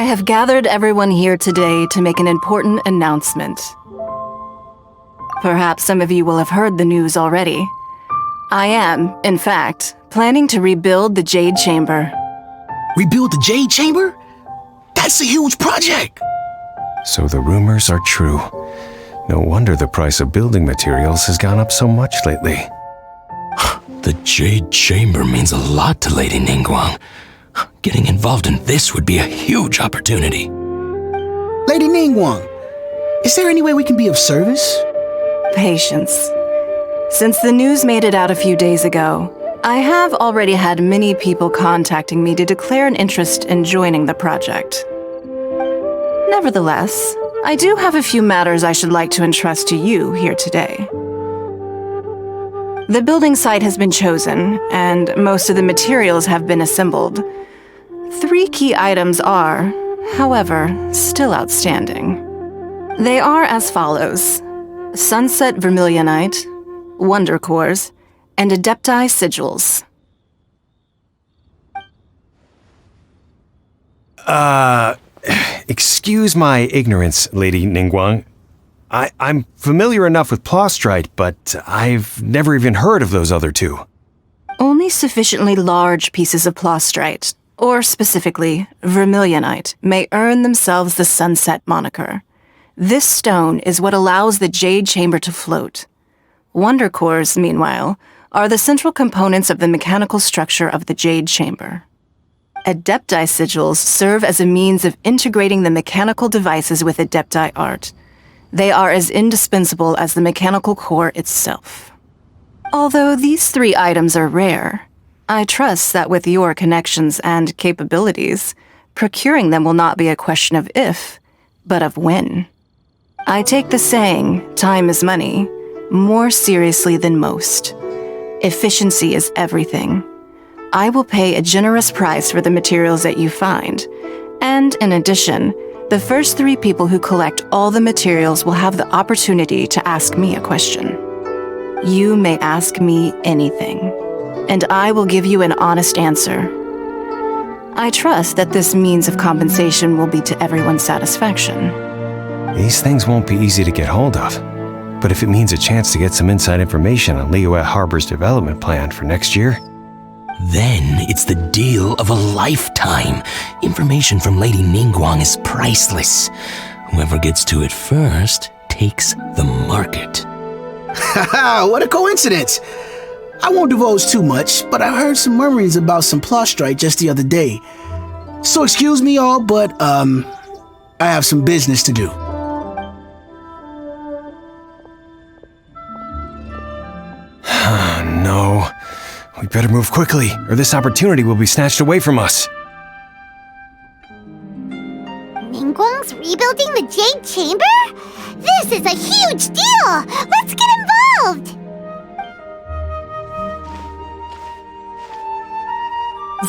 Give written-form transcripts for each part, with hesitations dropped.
have gathered everyone here today to make an important announcement. Perhaps some of you will have heard the news already. I am, in fact, planning to rebuild the Jade Chamber. Rebuild the Jade Chamber? That's a huge project! So the rumors are true. No wonder the price of building materials has gone up so much lately. The Jade Chamber means a lot to Lady Ningguang. Getting involved in this would be a huge opportunity. Lady Ningguang, is there any way we can be of service? Patience. Since the news made it out a few days ago, I have already had many people contacting me to declare an interest in joining the project. Nevertheless, I do have a few matters I should like to entrust to you here today. The building site has been chosen, and most of the materials have been assembled. 3 key items are, however, still outstanding. They are as follows: Sunset Vermilionite, Wonder Cores, and Adepti Sigils. Excuse my ignorance, Lady Ningguang. I'm familiar enough with Plostrite, but I've never even heard of those other 2. Only sufficiently large pieces of Plostrite, or specifically Vermilionite, may earn themselves the Sunset moniker. This stone is what allows the Jade Chamber to float. Wonder Cores, meanwhile, are the central components of the mechanical structure of the Jade Chamber. Adepti Sigils serve as a means of integrating the mechanical devices with Adepti art. They are as indispensable as the mechanical core itself. Although these 3 items are rare, I trust that with your connections and capabilities, procuring them will not be a question of if, but of when. I take the saying, time is money, more seriously than most. Efficiency is everything. I will pay a generous price for the materials that you find, and in addition, the first 3 people who collect all the materials will have the opportunity to ask me a question. You may ask me anything, and I will give you an honest answer. I trust that this means of compensation will be to everyone's satisfaction. These things won't be easy to get hold of, but if it means a chance to get some inside information on Liyue Harbor's development plan for next year, then it's the deal of a lifetime. Information from Lady Ningguang is priceless. Whoever gets to it first takes the market. Haha, what a coincidence! I won't divulge too much, but I heard some murmurings about some Plostrite just the other day. So excuse me all, but I have some business to do. No. We better move quickly, or this opportunity will be snatched away from us. Ningguang's rebuilding the Jade Chamber? This is a huge deal! Let's get involved!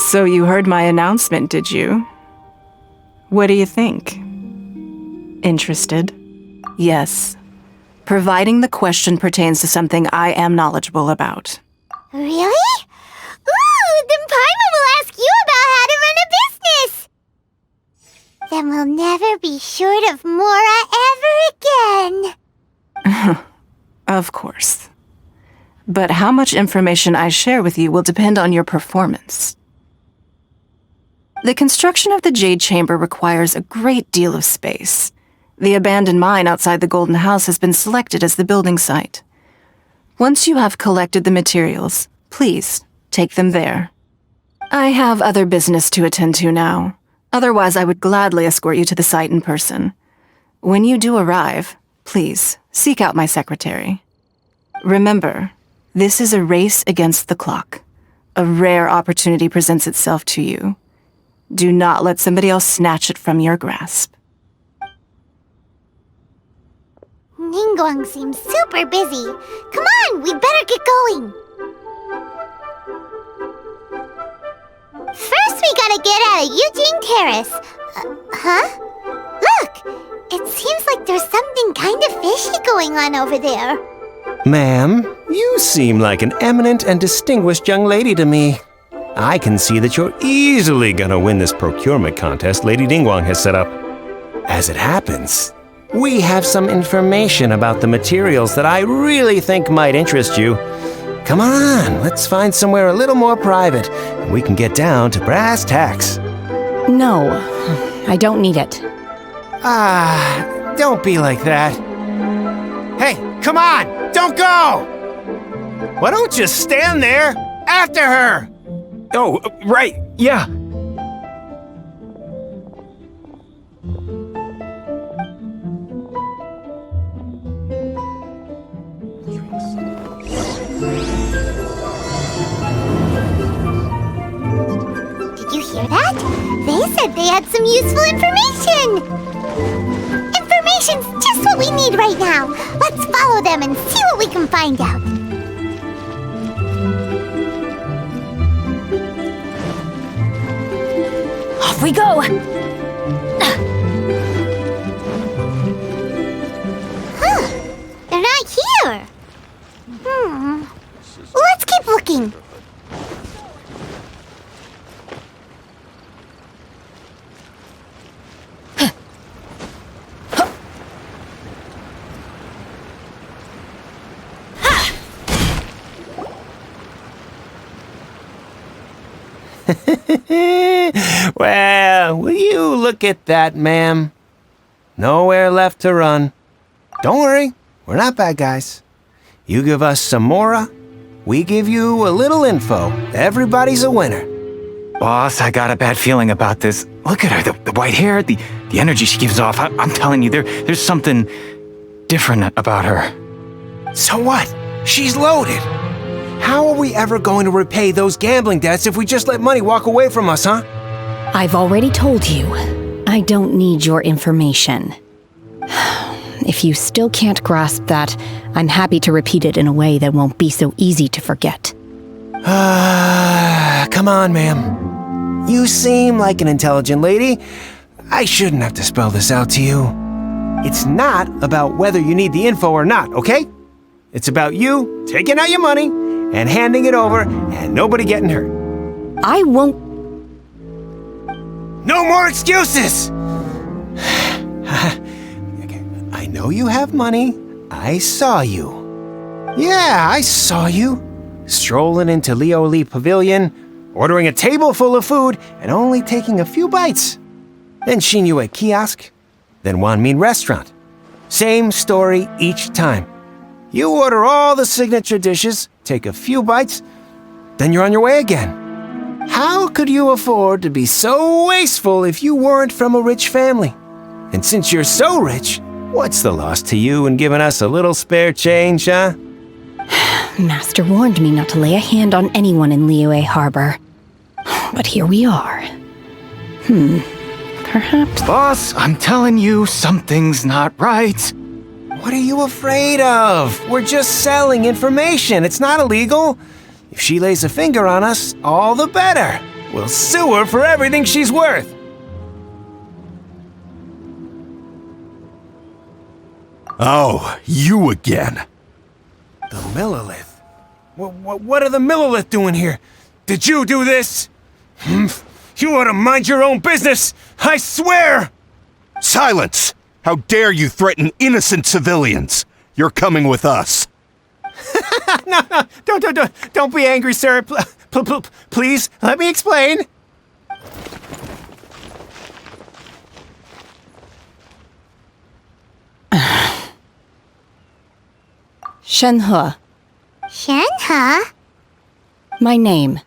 So you heard my announcement, did you? What do you think? Interested? Yes. Providing the question pertains to something I am knowledgeable about. Really? Ooh, then Paimon will ask you about how to run a business! Then we'll never be short of Mora ever again. Of course. But how much information I share with you will depend on your performance. The construction of the Jade Chamber requires a great deal of space. The abandoned mine outside the Golden House has been selected as the building site. Once you have collected the materials, please take them there. I have other business to attend to now. Otherwise, I would gladly escort you to the site in person. When you do arrive, please seek out my secretary. Remember, this is a race against the clock. A rare opportunity presents itself to you. Do not let somebody else snatch it from your grasp. Ningguang seems super busy. Come on, we better get going. First, we gotta get out of Eugene Terrace. Huh? Look! It seems like there's something kind of fishy going on over there. Ma'am, you seem like an eminent and distinguished young lady to me. I can see that you're easily gonna win this procurement contest Lady Ningguang has set up. As it happens, we have some information about the materials that I really think might interest you. Come on, let's find somewhere a little more private, and we can get down to brass tacks. No, I don't need it. Don't be like that. Hey, come on, don't go! Why don't you stand there after her? Oh, right, yeah. Did you hear that? They said they had some useful information. Information's just what we need right now. Let's follow them and see what we can find out. Off we go! Huh. They're not here. Let's keep looking. Well, will you look at that, ma'am? Nowhere left to run. Don't worry, we're not bad guys. You give us some mora, we give you a little info. Everybody's a winner. Boss, I got a bad feeling about this. Look at her, the white hair, the energy she gives off. I'm telling you, there's something different about her. So what? She's loaded. How are we ever going to repay those gambling debts if we just let money walk away from us, huh? I've already told you, I don't need your information. If you still can't grasp that, I'm happy to repeat it in a way that won't be so easy to forget. Come on, ma'am. You seem like an intelligent lady. I shouldn't have to spell this out to you. It's not about whether you need the info or not, okay? It's about you taking out your money and handing it over and nobody getting hurt. I won't. No more excuses! I know you have money. I saw you. Yeah, I saw you. Strolling into Lioli Pavilion, ordering a table full of food, and only taking a few bites. Then Shinyue Kiosk, then Wanmin Restaurant. Same story each time. You order all the signature dishes, take a few bites, then you're on your way again. How could you afford to be so wasteful if you weren't from a rich family? And since you're so rich, what's the loss to you in giving us a little spare change, huh? Master warned me not to lay a hand on anyone in Liyue Harbor. But here we are. Perhaps... Boss, I'm telling you, something's not right. What are you afraid of? We're just selling information. It's not illegal. If she lays a finger on us, all the better. We'll sue her for everything she's worth. Oh, you again. The Millilith? What are the Millilith doing here? Did you do this? You ought to mind your own business, I swear! Silence! How dare you threaten innocent civilians? You're coming with us. No, don't be angry, sir. Please, let me explain. Shenhe, Shenhe? my name.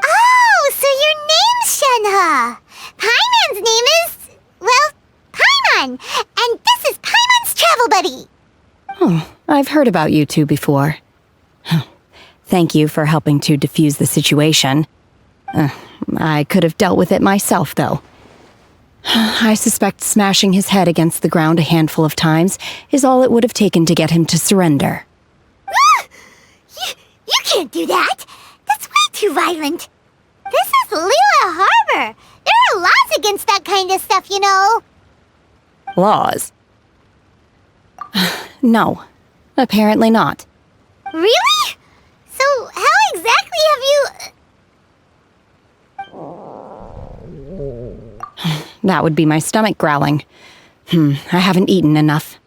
Oh, so your name's Shenhe. Paimon's name is, well, Paimon. And this is Paimon's travel buddy. Oh, I've heard about you two before. Thank you for helping to defuse the situation. I could have dealt with it myself, though. I suspect smashing his head against the ground a handful of times is all it would have taken to get him to surrender. You can't do that. That's way too violent. This is Liyue Harbor. There are laws against that kind of stuff, you know. Laws? No, apparently not. Really? So how exactly have you... That would be my stomach growling. I haven't eaten enough.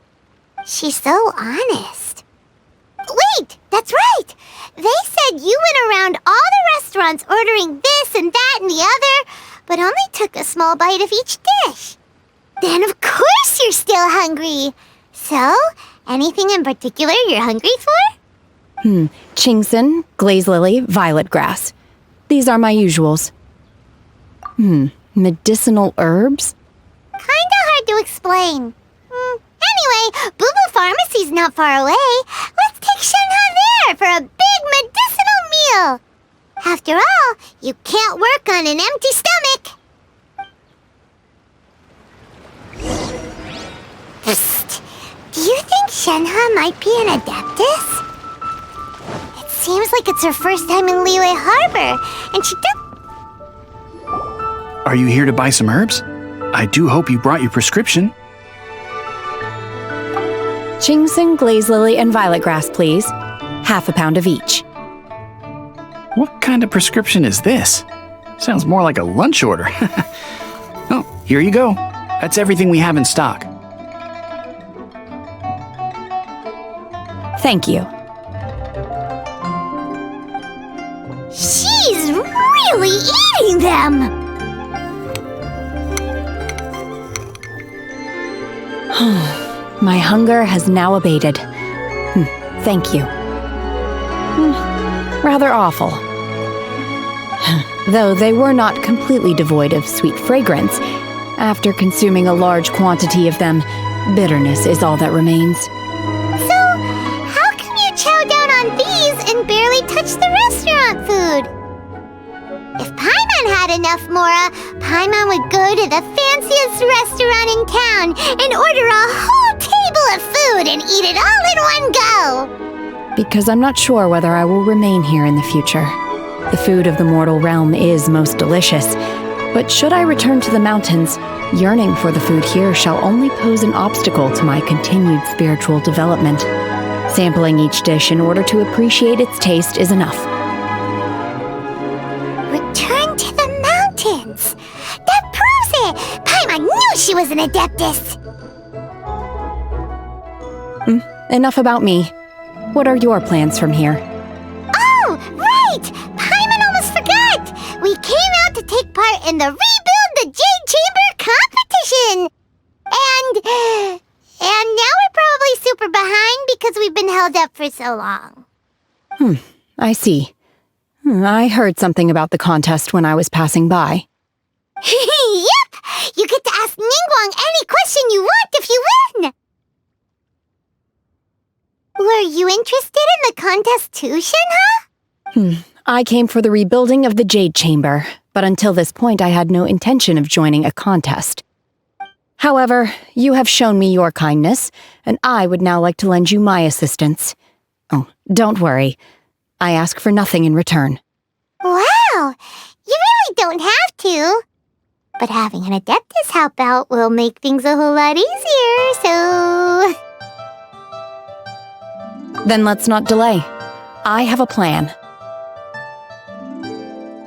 She's so honest. Wait, that's right! They said you went around all the restaurants ordering this and that and the other, but only took a small bite of each dish. Then of course you're still hungry. So, anything in particular you're hungry for? Chingson, glaze lily, violet grass. These are my usuals. Medicinal herbs? Kinda hard to explain. Anyway, Boo Boo Pharmacy's not far away. Let's take Shenhe there for a big medicinal meal. After all, you can't work on an empty stomach. Psst. Do you think Shenhe might be an Adeptus? It seems like it's her first time in Liyue Harbor, and she Are you here to buy some herbs? I do hope you brought your prescription. Chingson, glaze lily, and violet grass, please. Half a pound of each. What kind of prescription is this? Sounds more like a lunch order. Oh, here you go. That's everything we have in stock. Thank you. She's really eating them! My hunger has now abated. Thank you. Rather awful. Though they were not completely devoid of sweet fragrance, after consuming a large quantity of them, bitterness is all that remains. So, how come you chow down on these and barely touch the restaurant food? If Paimon had enough, Mora, Paimon would go to the fanciest restaurant in town and order a whole table of food and eat it all in one go. Because I'm not sure whether I will remain here in the future. The food of the mortal realm is most delicious, but should I return to the mountains, yearning for the food here shall only pose an obstacle to my continued spiritual development. Sampling each dish in order to appreciate its taste is enough. Return to the mountains! That proves it! Paimon knew she was an Adeptus! Enough about me. What are your plans from here? Oh, right! Paimon almost forgot! We came out to take part in the Rebuild the Jade Chamber competition! And now we're probably super behind because we've been held up for so long. I see. I heard something about the contest when I was passing by. Yep! You get to ask Ningguang any question you want if you win! Were you interested in the contest too, Shenhe? I came for the rebuilding of the Jade Chamber, but until this point I had no intention of joining a contest. However, you have shown me your kindness, and I would now like to lend you my assistance. Oh, don't worry. I ask for nothing in return. Wow! You really don't have to. But having an Adeptus help out will make things a whole lot easier, so... Then let's not delay. I have a plan.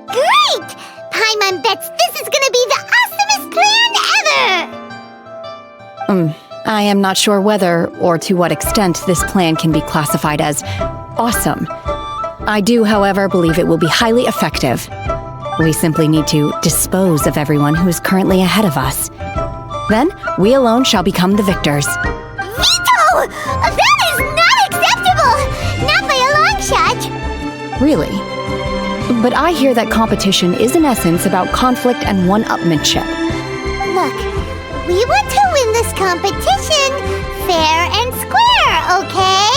Great! Paimon bets this is gonna be the awesomest plan ever! I am not sure whether or to what extent this plan can be classified as awesome. I do, however, believe it will be highly effective. We simply need to dispose of everyone who is currently ahead of us. Then, we alone shall become the victors. Veto! That is not acceptable! Not by a long shot! Really? But I hear that competition is in essence about conflict and one-upmanship. Look, we want to win this competition fair and square, okay?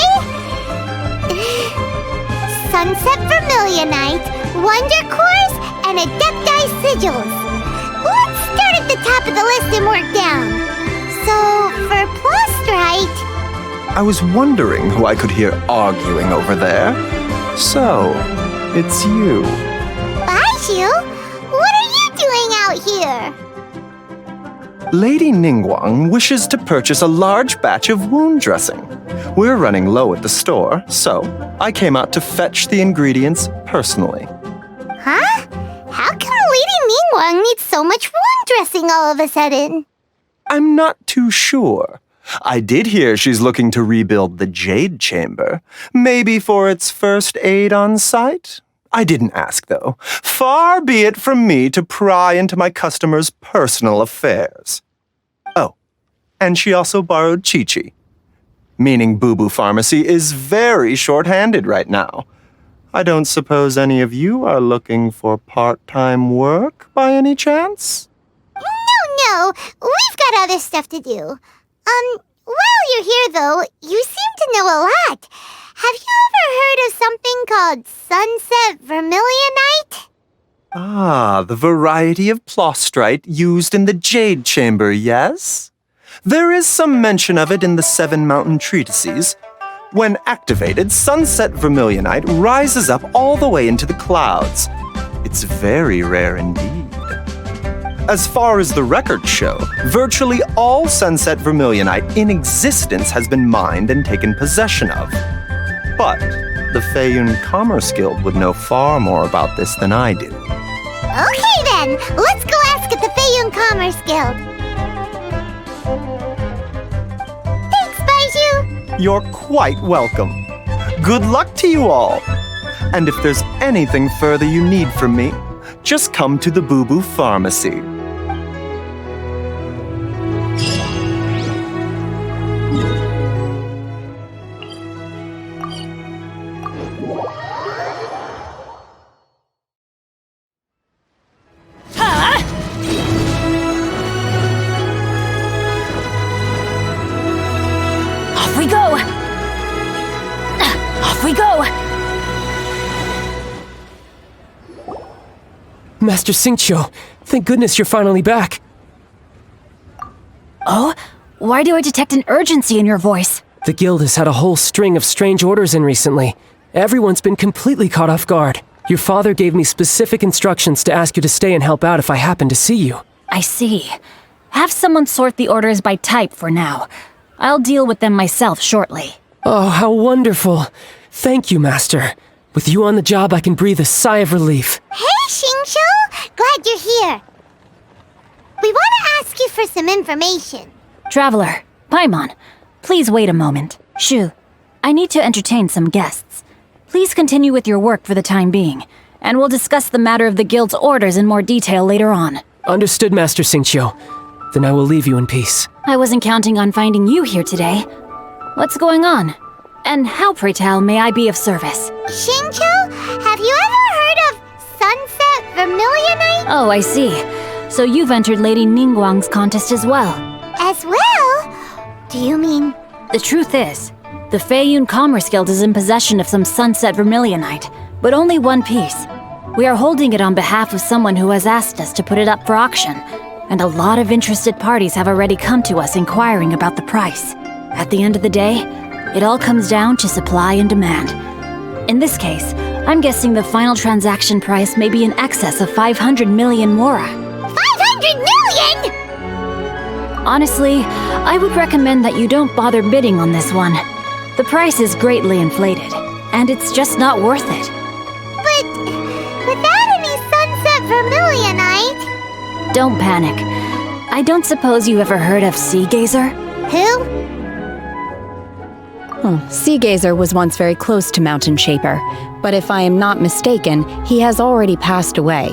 Sunset Vermilionite, Wonder Cores, and Adepti Sigils. Let's start at the top of the list and work down. So, for Plustrite... I was wondering who I could hear arguing over there. So, it's you. Baishu? What are you doing out here? Lady Ningguang wishes to purchase a large batch of wound dressing. We're running low at the store, so I came out to fetch the ingredients personally. Huh? How come Lady Ningguang needs so much wound dressing all of a sudden? I'm not too sure. I did hear she's looking to rebuild the Jade Chamber. Maybe for its first aid on site? I didn't ask, though. Far be it from me to pry into my customers' personal affairs. Oh, and she also borrowed Chi-Chi. Meaning Boo Boo Pharmacy is very short-handed right now. I don't suppose any of you are looking for part-time work by any chance? No, we've got other stuff to do. While you're here, though, you seem to know a lot. Have you ever heard of something called Sunset Vermilionite? Ah, the variety of plostrite used in the Jade Chamber, yes? There is some mention of it in the Seven Mountain Treatises. When activated, Sunset Vermilionite rises up all the way into the clouds. It's very rare indeed. As far as the records show, virtually all Sunset Vermilionite in existence has been mined and taken possession of. But the Feiyun Commerce Guild would know far more about this than I do. Okay then, let's go ask at the Feiyun Commerce Guild. Thanks, Baiju. You're quite welcome. Good luck to you all. And if there's anything further you need from me, just come to the Boo Boo Pharmacy. Off we go! Off we go! Master Xingqiu, thank goodness you're finally back. Oh? Why do I detect an urgency in your voice? The guild has had a whole string of strange orders in recently. Everyone's been completely caught off guard. Your father gave me specific instructions to ask you to stay and help out if I happen to see you. I see. Have someone sort the orders by type for now. I'll deal with them myself shortly. Oh, how wonderful. Thank you, Master. With you on the job, I can breathe a sigh of relief. Hey, Xingqiu! Glad you're here. We want to ask you for some information. Traveler, Paimon, please wait a moment. Shu, I need to entertain some guests. Please continue with your work for the time being, and we'll discuss the matter of the guild's orders in more detail later on. Understood, Master Xingqiu. Then I will leave you in peace. I wasn't counting on finding you here today. What's going on? And how, pray tell, may I be of service? Xingqiu, have you ever heard of Sunset Vermilionite? Oh, I see. So you've entered Lady Ningguang's contest as well. As well? Do you mean... The truth is, the Feiyun Commerce Guild is in possession of some Sunset Vermilionite, but only one piece. We are holding it on behalf of someone who has asked us to put it up for auction, and a lot of interested parties have already come to us inquiring about the price. At the end of the day, it all comes down to supply and demand. In this case, I'm guessing the final transaction price may be in excess of 500 million mora. 500 million?! Honestly, I would recommend that you don't bother bidding on this one. The price is greatly inflated, and it's just not worth it. But without any Sunset Vermilionite... Don't panic. I don't suppose you ever heard of Sea Gazer? Who? Sea Gazer was once very close to Mountain Shaper, but if I am not mistaken, he has already passed away.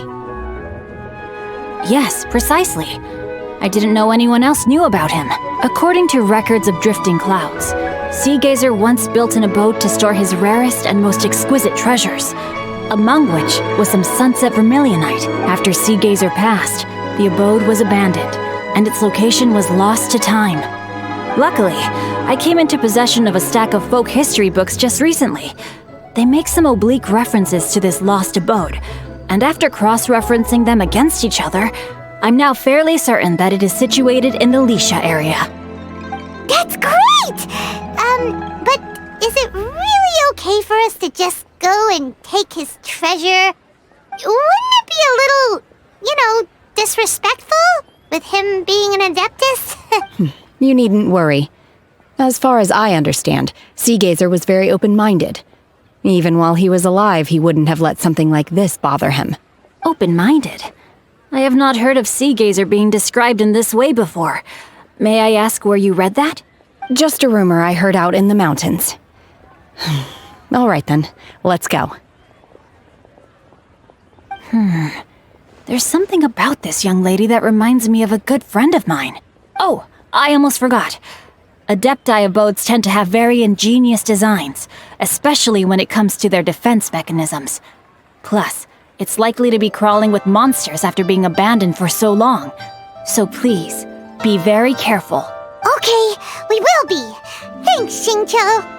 Yes, precisely. I didn't know anyone else knew about him. According to records of drifting clouds, Sea Gazer once built an abode to store his rarest and most exquisite treasures, among which was some Sunset Vermilionite. After Sea Gazer passed, the abode was abandoned, and its location was lost to time. Luckily, I came into possession of a stack of folk history books just recently. They make some oblique references to this lost abode, and after cross-referencing them against each other, I'm now fairly certain that it is situated in the Lisha area. That's great! But is it really okay for us to just go and take his treasure? Wouldn't it be a little, disrespectful with him being an Adeptus? You needn't worry. As far as I understand, Sea Gazer was very open-minded. Even while he was alive, he wouldn't have let something like this bother him. Open-minded? I have not heard of Sea Gazer being described in this way before. May I ask where you read that? Just a rumor I heard out in the mountains. All right then, let's go. There's something about this young lady that reminds me of a good friend of mine. Oh, I almost forgot. Adepti abodes tend to have very ingenious designs, especially when it comes to their defense mechanisms. Plus, it's likely to be crawling with monsters after being abandoned for so long. So please, be very careful. Okay, we will be. Thanks, Xingqiu.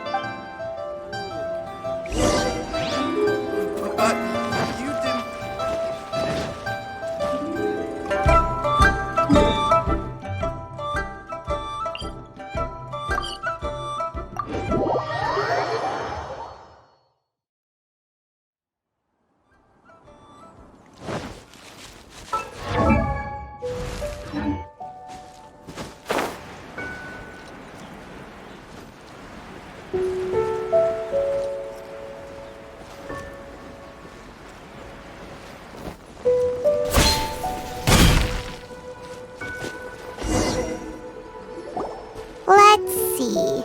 Let's see.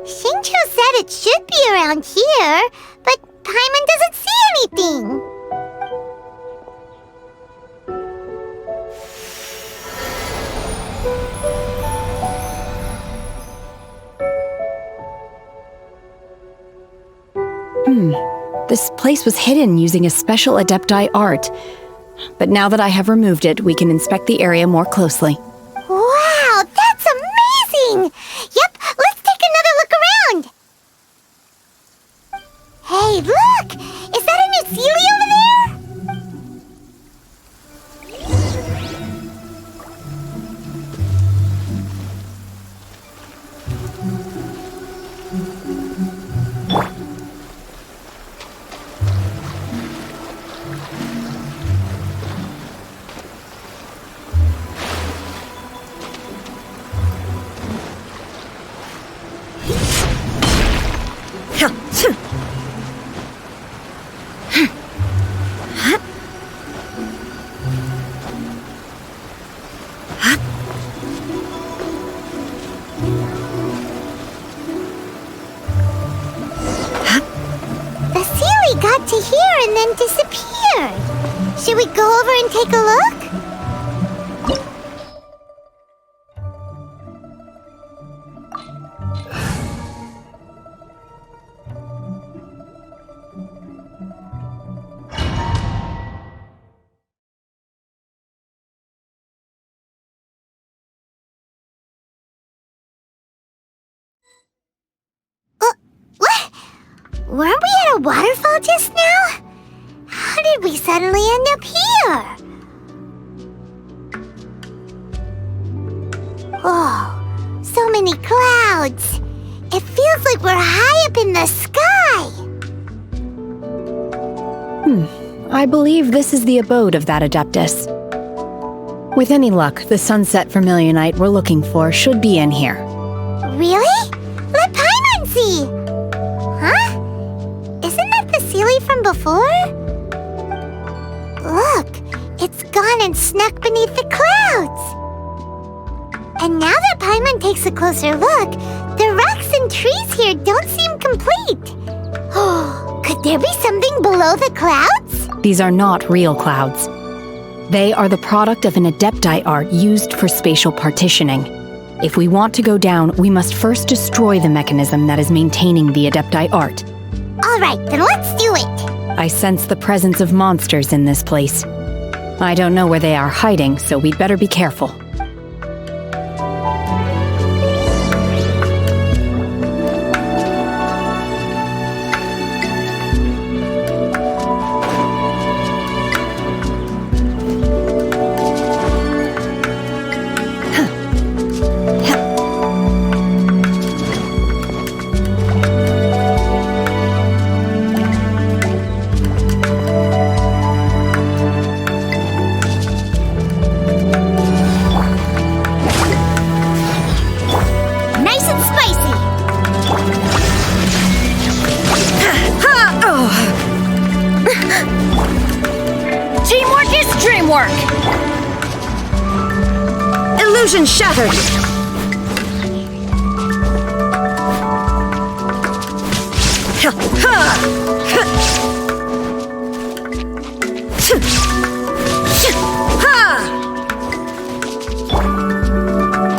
Xingqiu said it should be around here, but Paimon doesn't see anything. This place was hidden using a special Adepti art. But now that I have removed it, we can inspect the area more closely. Wow, that's amazing! Yep, let's take another look around. Hey, look! Is that a new Sealy over there? The Sealy got to here and then disappeared. Should we go over and take a look? What? Weren't we at a waterfall just now? How did we suddenly end up here? Oh, so many clouds. It feels like we're high up in the sky. I believe this is the abode of that Adeptus. With any luck, the sunset vermilionite we're looking for should be in here. Really? Let Paimon see. Huh? Isn't that the Sealy from before? Look, it's gone and snuck beneath the clouds. And now that Paimon takes a closer look, the rocks and trees here don't seem complete. Oh, could there be something below the clouds? These are not real clouds. They are the product of an Adepti art used for spatial partitioning. If we want to go down, we must first destroy the mechanism that is maintaining the Adepti art. All right, then let's do it. I sense the presence of monsters in this place. I don't know where they are hiding, so we'd better be careful. Illusion shattered!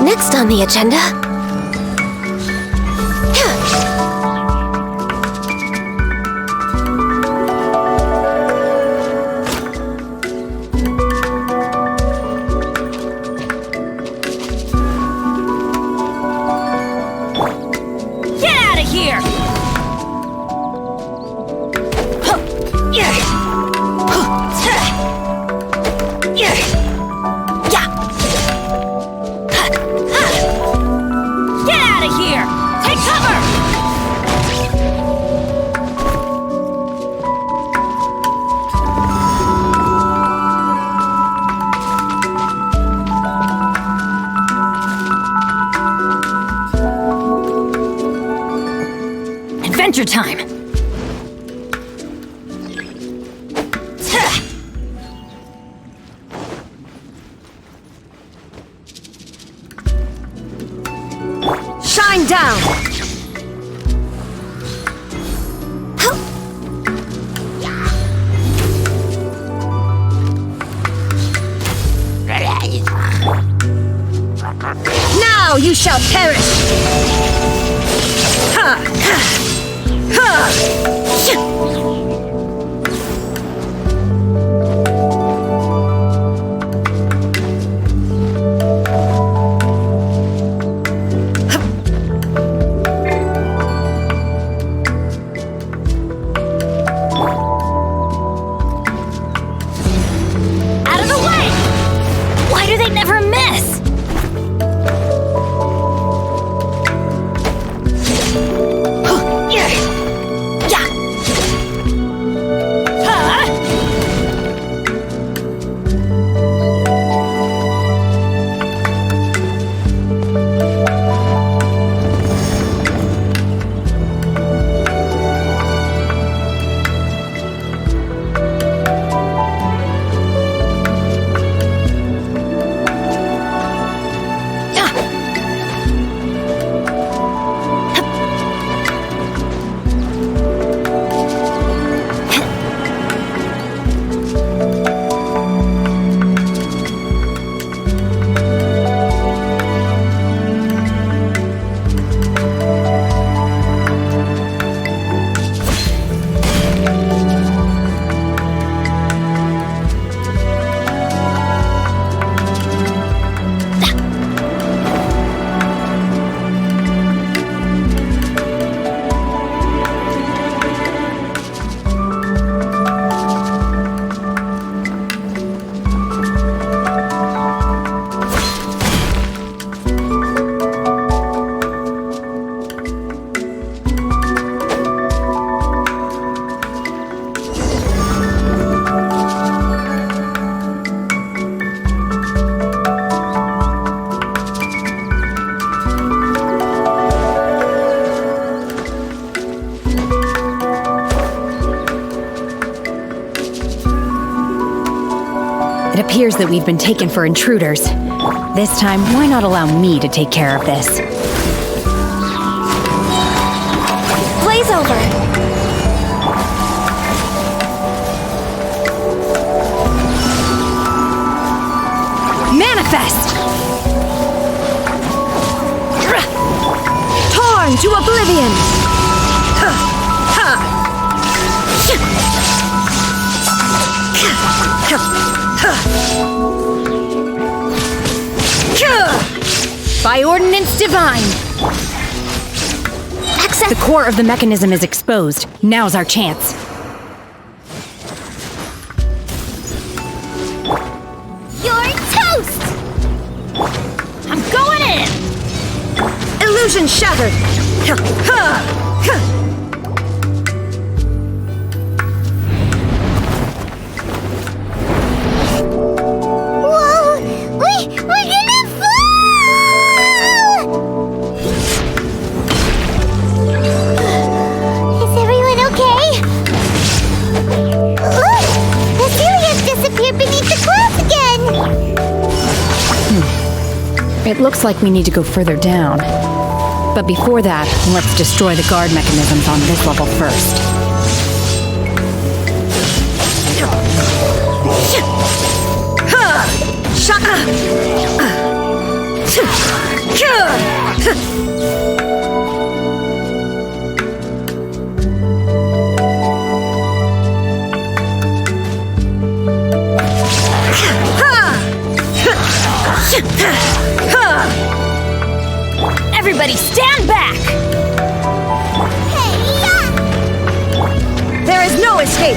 Next on the agenda. Get out of here! Get out of here! Take cover! Adventure time! Shine down! Now you shall perish! Ha! Out of the way! Why do they never miss? It appears that we've been taken for intruders. This time, why not allow me to take care of this? Blaze over. Manifest! Torn to oblivion! By ordinance divine! Access. The core of the mechanism is exposed. Now's our chance. You're toast! I'm going in! Illusion shattered! Whoa! We're gonna fall! Is everyone okay? Look! The Celia's disappeared beneath the clouds again! It looks like we need to go further down. But before that, let's destroy the guard mechanisms on this level first. Everybody stand back! There is no escape!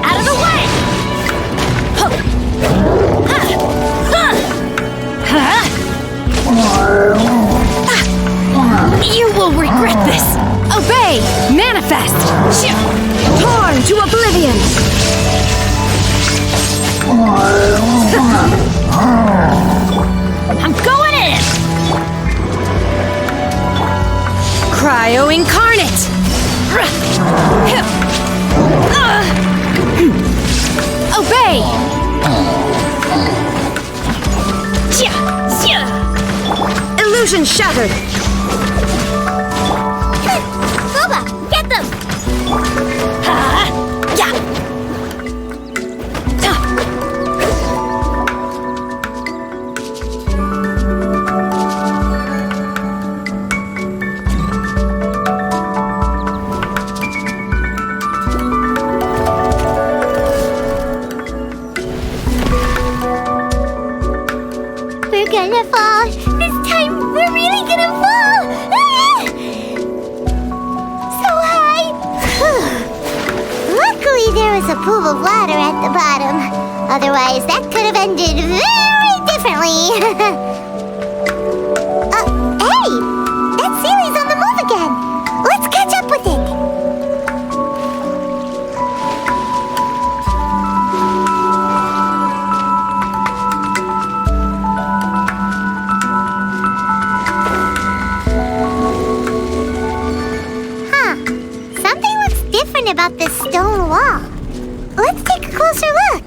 Out of the way! You will regret this! Obey! Manifest! Torn to oblivion! I'm going in! Cryo incarnate! Obey! Illusion shattered! Boba, get them! We're gonna fall. This time, we're really gonna fall. Ah! So high. Luckily, there was a pool of water at the bottom. Otherwise, that could have ended very differently. Hey! That Sealy's on the move again. Let's catch up with it. Something looks different about this stone wall. Let's take a closer look.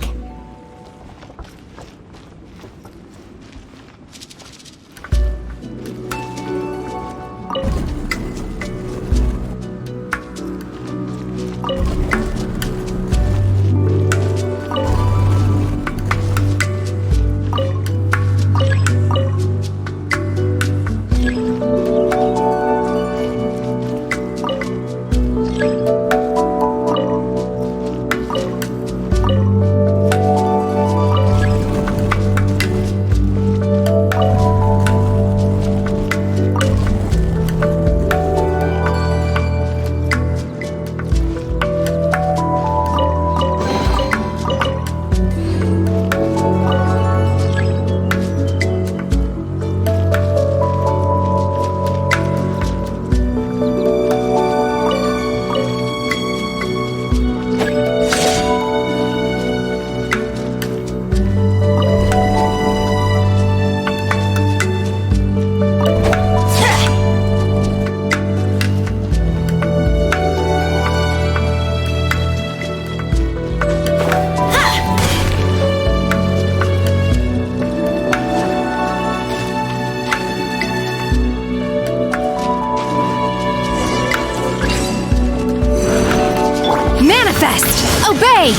Obey!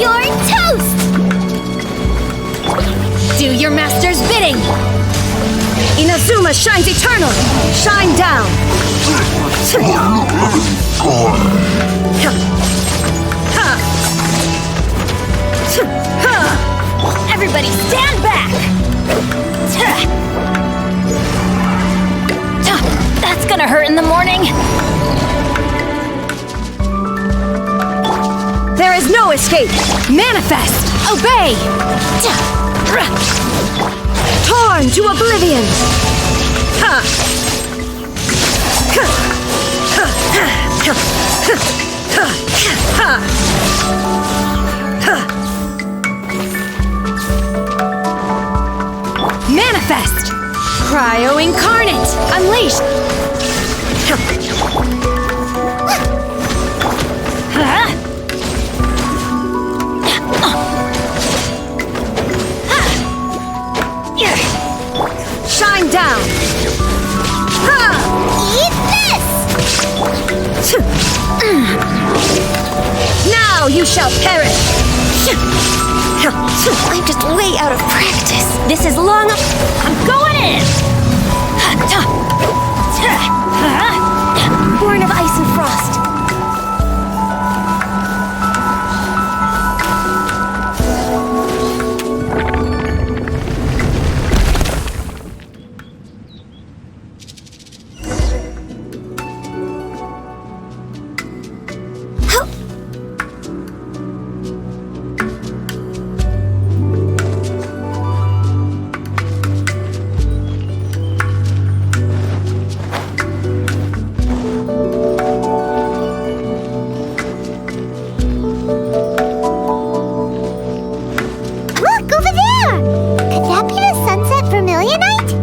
You're toast! Do your master's bidding! Inazuma shines eternal! Shine down! Everybody stand back! That's gonna hurt in the morning! There is no escape! Manifest! Obey! Torn to oblivion! Manifest! Cryo incarnate! Unleash! him down! Eat this! Now you shall perish! I'm just way out of practice. This is long. I'm going in! Born of ice and frost. Look, over there! Could that be the sunset vermilionite?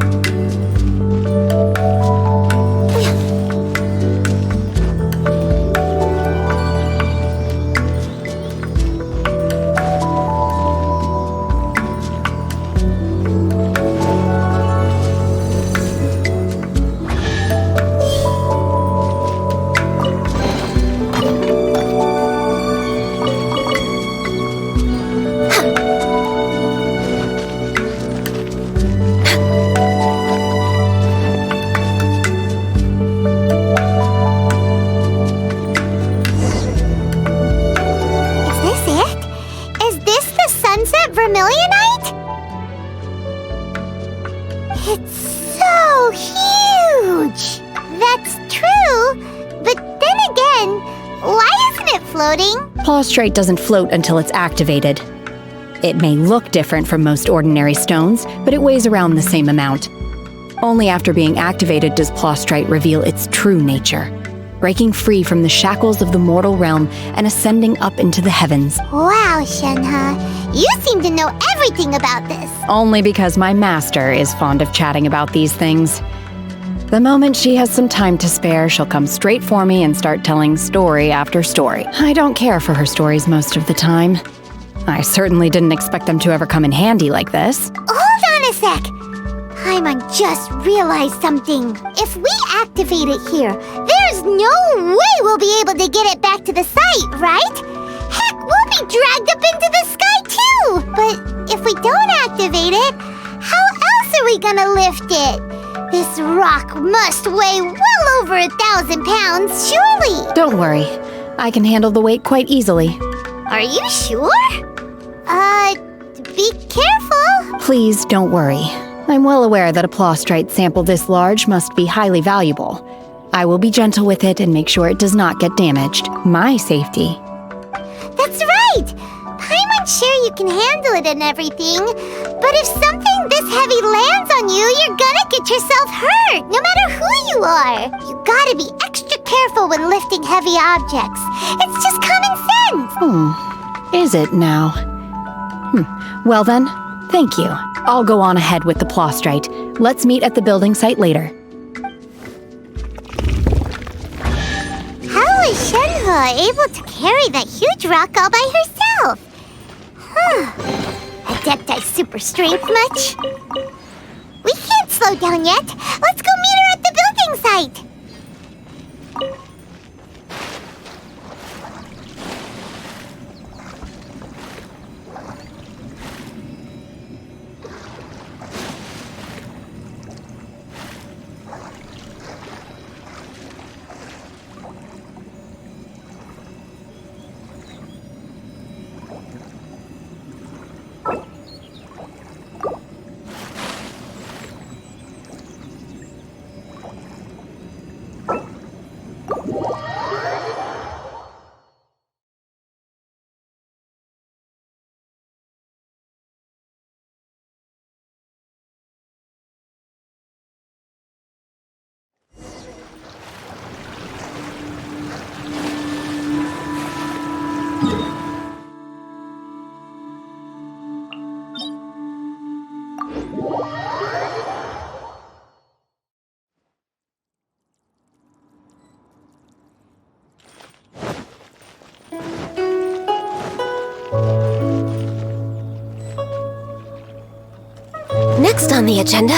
Is this it? Is this the sunset vermilionite? It's so huge! That's true, but then again, why isn't it floating? Plaustrite doesn't float until it's activated. It may look different from most ordinary stones, but it weighs around the same amount. Only after being activated does Plaustrite reveal its true nature, breaking free from the shackles of the mortal realm and ascending up into the heavens. Wow, Shenhe, you seem to know everything about this. Only because my master is fond of chatting about these things. The moment she has some time to spare, she'll come straight for me and start telling story after story. I don't care for her stories most of the time. I certainly didn't expect them to ever come in handy like this. Hold on a sec. Paimon just realized something. If we activate it here, there's no way we'll be able to get it back to the site, right? Heck, we'll be dragged up into the sky too! But if we don't activate it, how else are we gonna lift it? This rock must weigh well over 1,000 pounds, surely! Don't worry. I can handle the weight quite easily. Are you sure? Be careful! Please don't worry. I'm well aware that a Plaustrite sample this large must be highly valuable. I will be gentle with it and make sure it does not get damaged. My safety. That's right! Paimon's sure you can handle it and everything, but if something this heavy lands on you, you're gonna get yourself hurt, no matter who you are. You gotta be extra careful when lifting heavy objects. It's just common sense! Is it now? Well then, thank you. I'll go on ahead with the Plaustrite. Let's meet at the building site later. How is Shenhe able to carry that huge rock all by herself? Adepti super strength much? We can't slow down yet. Let's go meet her at the building site. Next on the agenda,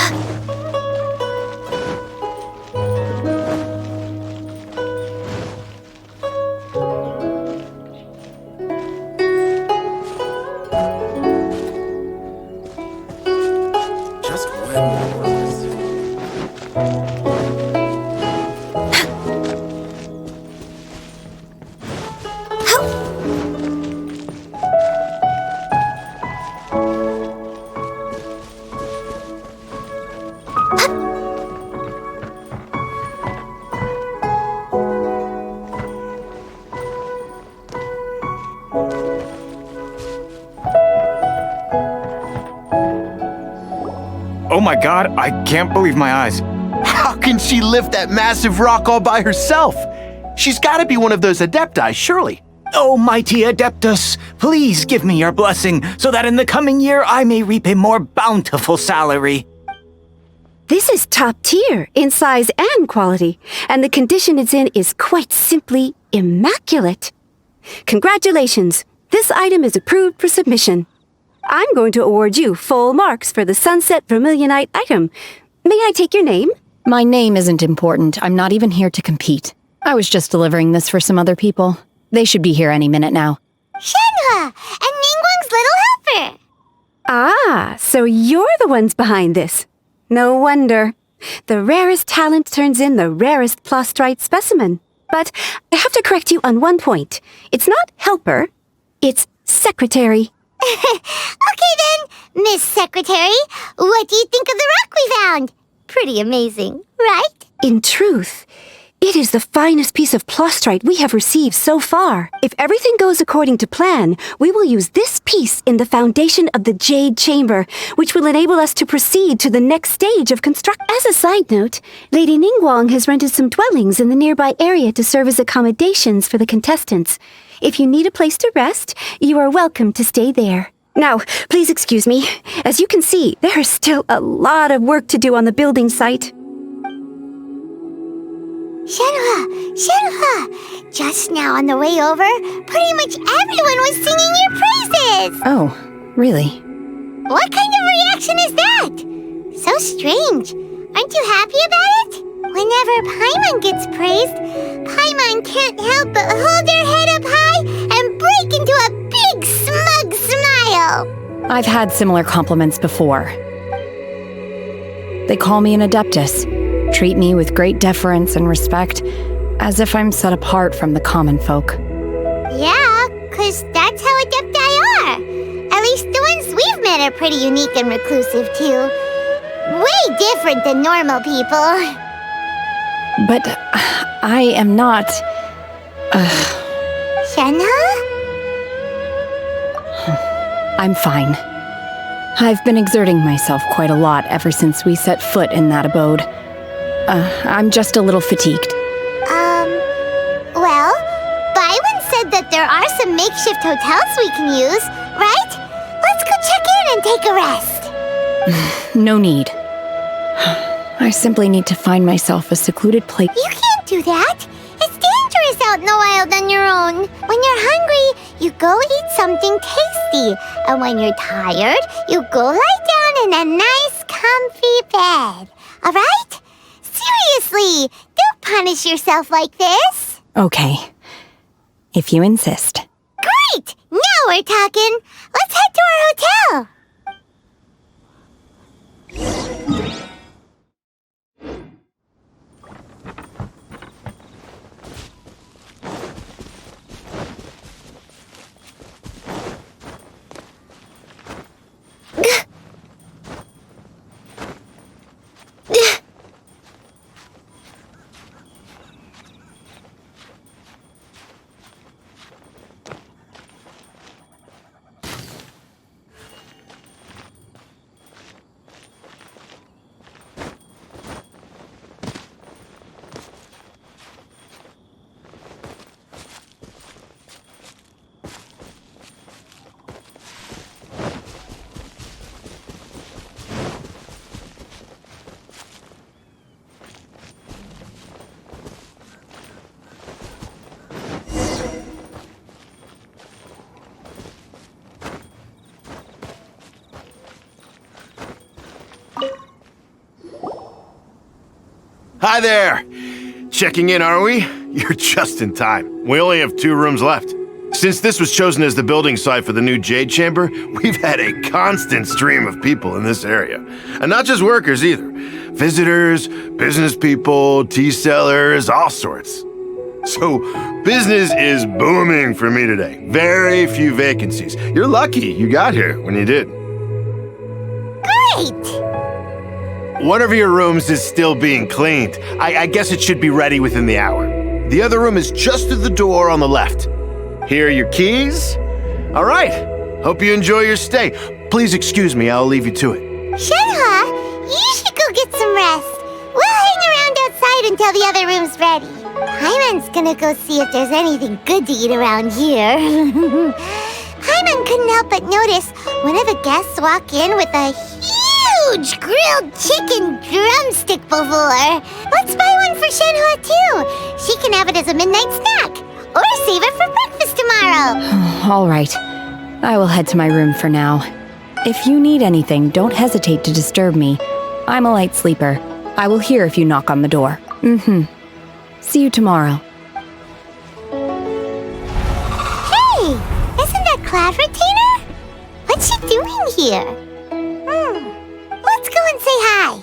Oh my god, I can't believe my eyes. How can she lift that massive rock all by herself? She's gotta be one of those Adepti, surely. Oh, mighty Adeptus, please give me your blessing so that in the coming year I may reap a more bountiful salary. This is top tier in size and quality, and the condition it's in is quite simply immaculate. Congratulations, this item is approved for submission. I'm going to award you full marks for the Sunset Vermilionite item. May I take your name? My name isn't important. I'm not even here to compete. I was just delivering this for some other people. They should be here any minute now. Shenhua and Ningguang's little helper. Ah, so you're the ones behind this. No wonder. The rarest talent turns in the rarest Plostrite specimen. But I have to correct you on one point. It's not helper, it's secretary. Okay then, Miss Secretary, what do you think of the rock we found? Pretty amazing, right? In truth, it is the finest piece of Plostrite we have received so far. If everything goes according to plan, we will use this piece in the foundation of the Jade Chamber, which will enable us to proceed to the next stage of construction. As a side note, Lady Ningguang has rented some dwellings in the nearby area to serve as accommodations for the contestants. If you need a place to rest, you are welcome to stay there. Now, please excuse me. As you can see, there is still a lot of work to do on the building site. Shenhua! Just now on the way over, pretty much everyone was singing your praises! Oh, really? What kind of reaction is that? So strange. Aren't you happy about it? Whenever Paimon gets praised, Paimon can't help but hold her head up high and break into a big smug smile. I've had similar compliments before. They call me an Adeptus, treat me with great deference and respect, as if I'm set apart from the common folk. Yeah, 'cause that's how Adepti are. At least the ones we've met are pretty unique and reclusive, too. Way different than normal people. But I am not... Shenhua? I'm fine. I've been exerting myself quite a lot ever since we set foot in that abode. I'm just a little fatigued. Well, Byron said that there are some makeshift hotels we can use, right? Let's go check in and take a rest. No need. I simply need to find myself a secluded place. You can't do that. It's dangerous out in the wild on your own. When you're hungry, you go eat something tasty. And when you're tired, you go lie down in a nice, comfy bed. All right? Seriously, don't punish yourself like this. Okay. If you insist. Great! Now we're talking. Let's head to our hotel. Hi there! Checking in, are we? You're just in time. We only have 2 rooms left. Since this was chosen as the building site for the new Jade Chamber, we've had a constant stream of people in this area. And not just workers either. Visitors, business people, tea sellers, all sorts. So, business is booming for me today. Very few vacancies. You're lucky you got here when you did. Great! One of your rooms is still being cleaned. I guess it should be ready within the hour. The other room is just through the door on the left. Here are your keys. All right. Hope you enjoy your stay. Please excuse me, I'll leave you to it. Shenhe, you should go get some rest. We'll hang around outside until the other room's ready. Paimon's gonna go see if there's anything good to eat around here. Paimon couldn't help but notice one of the guests walk in with a huge grilled chicken drumstick before. Let's buy one for Shenhe too. She can have it as a midnight snack. Or save it for breakfast tomorrow. All right. I will head to my room for now. If you need anything, don't hesitate to disturb me. I'm a light sleeper. I will hear if you knock on the door. See you tomorrow. Hey! Isn't that Cloud Retainer? What's she doing here? Let's go and say hi.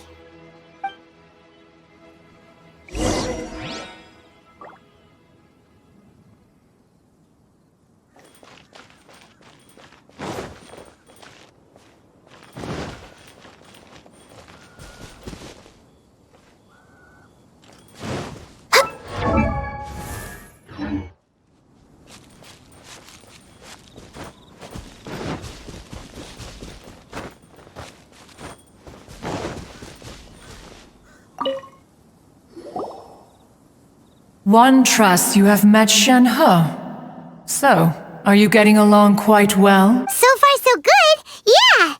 One trusts you have met Shenhe. So, are you getting along quite well? So far, so good. Yeah.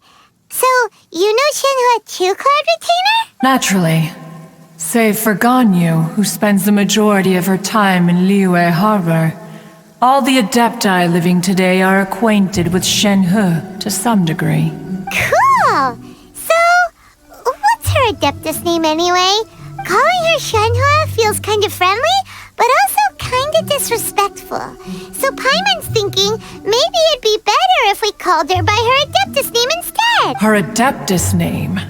So, you know Shenhe too, Cloud Retainer? Naturally. Save for Ganyu, who spends the majority of her time in Liyue Harbor. All the Adepti living today are acquainted with Shenhe to some degree. Cool. So, what's her Adeptus name anyway? Calling her Shenhe feels kind of friendly, but also kind of disrespectful. So Paimon's thinking maybe it'd be better if we called her by her Adeptus name instead. Her Adeptus name?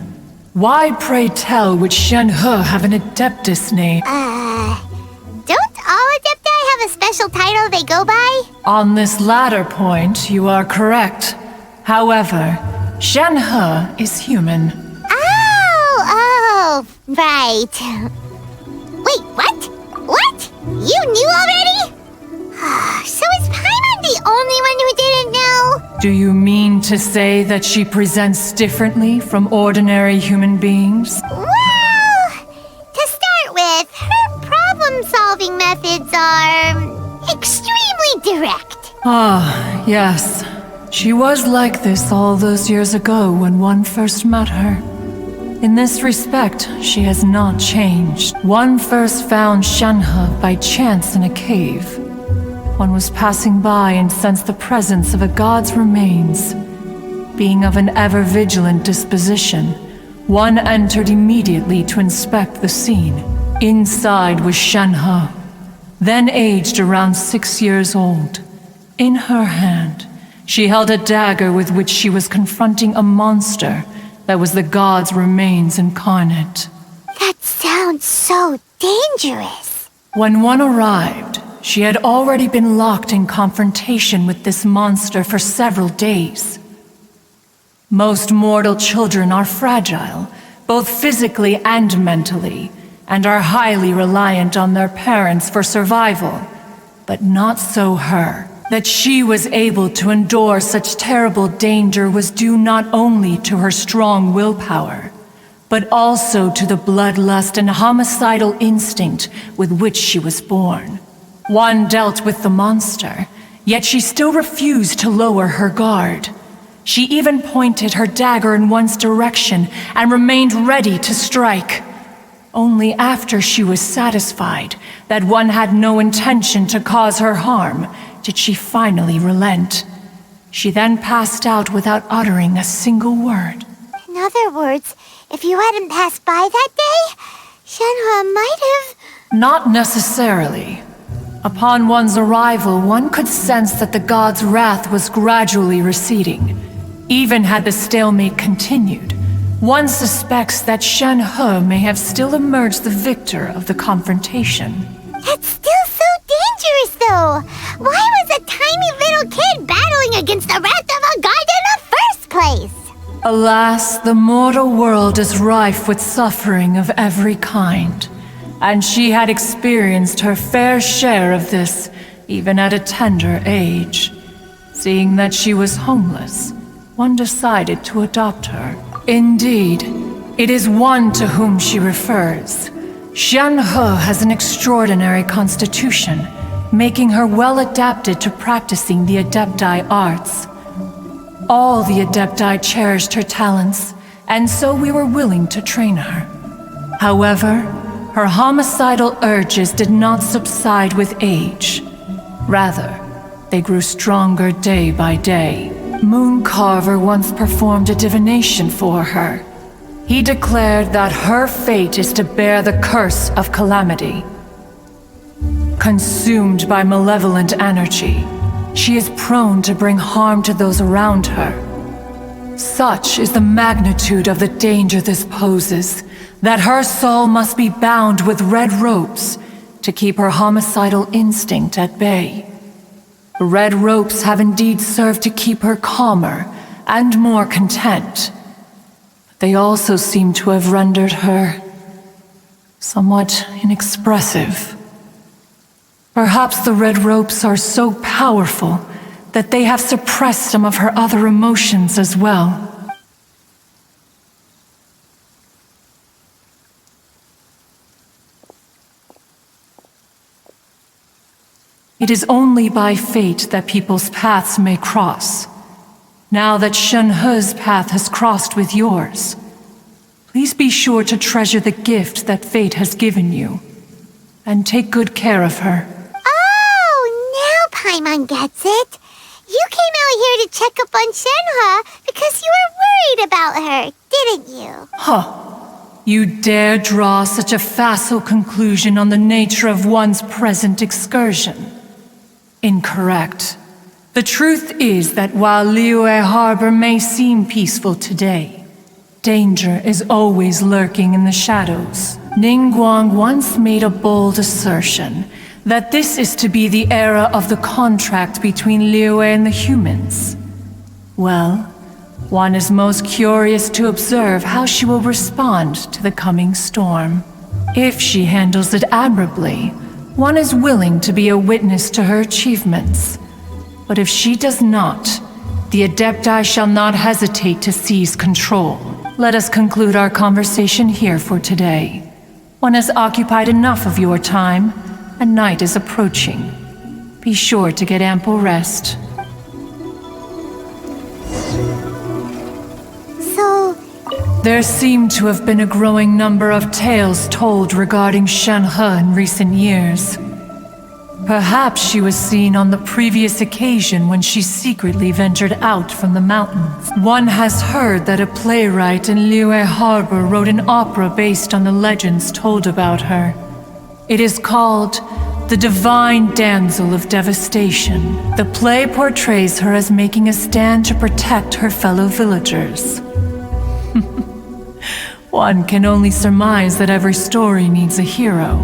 Why, pray tell, would Shenhe have an Adeptus name? Don't all Adepti have a special title they go by? On this latter point, you are correct. However, Shenhe is human. Oh, right. Wait, what? What? You knew already? So is Paimon the only one who didn't know? Do you mean to say that she presents differently from ordinary human beings? Well, to start with, her problem-solving methods are extremely direct. Ah, yes. She was like this all those years ago when one first met her. In this respect, she has not changed. One first found Shenhe by chance in a cave. One was passing by and sensed the presence of a god's remains. Being of an ever-vigilant disposition, one entered immediately to inspect the scene. Inside was Shenhe, then aged around 6 years old. In her hand, she held a dagger with which she was confronting a monster that was the god's remains incarnate. That sounds so dangerous. When one arrived, she had already been locked in confrontation with this monster for several days. Most mortal children are fragile, both physically and mentally, and are highly reliant on their parents for survival. But not so her. That she was able to endure such terrible danger was due not only to her strong willpower, but also to the bloodlust and homicidal instinct with which she was born. One dealt with the monster, yet she still refused to lower her guard. She even pointed her dagger in one's direction and remained ready to strike. Only after she was satisfied that one had no intention to cause her harm did she finally relent. She then passed out without uttering a single word. In other words, if you hadn't passed by that day, Shenhe might have... Not necessarily. Upon one's arrival, one could sense that the god's wrath was gradually receding. Even had the stalemate continued, one suspects that Shenhe may have still emerged the victor of the confrontation. That's still so dangerous, though. Why was a tiny little kid battling against the wrath of a god in the first place? Alas, the mortal world is rife with suffering of every kind, and she had experienced her fair share of this even at a tender age. Seeing that she was homeless, one decided to adopt her. Indeed, it is one to whom she refers. Shen-He has an extraordinary constitution, making her well adapted to practicing the Adepti arts. All the Adepti cherished her talents, and so we were willing to train her. However, her homicidal urges did not subside with age. Rather, they grew stronger day by day. Mooncarver once performed a divination for her. He declared that her fate is to bear the curse of calamity. Consumed by malevolent energy, she is prone to bring harm to those around her. Such is the magnitude of the danger this poses, that her soul must be bound with red ropes to keep her homicidal instinct at bay. The red ropes have indeed served to keep her calmer and more content. But they also seem to have rendered her somewhat inexpressive. Perhaps the red ropes are so powerful that they have suppressed some of her other emotions as well. It is only by fate that people's paths may cross. Now that Shen-He's path has crossed with yours, please be sure to treasure the gift that fate has given you, and take good care of her. Oh, now Paimon gets it. You came out here to check up on Shen-He because you were worried about her, didn't you? Huh. You dare draw such a facile conclusion on the nature of one's present excursion? Incorrect. The truth is that while Liyue Harbor may seem peaceful today, danger is always lurking in the shadows. Ningguang once made a bold assertion that this is to be the era of the contract between Liyue and the humans. Well, one is most curious to observe how she will respond to the coming storm. If she handles it admirably, one is willing to be a witness to her achievements. But if she does not, the Adepti shall not hesitate to seize control. Let us conclude our conversation here for today. One has occupied enough of your time, and night is approaching. Be sure to get ample rest. So... There seem to have been a growing number of tales told regarding Shen-He in recent years. Perhaps she was seen on the previous occasion when she secretly ventured out from the mountains. One has heard that a playwright in Liyue Harbor wrote an opera based on the legends told about her. It is called The Divine Damsel of Devastation. The play portrays her as making a stand to protect her fellow villagers. One can only surmise that every story needs a hero.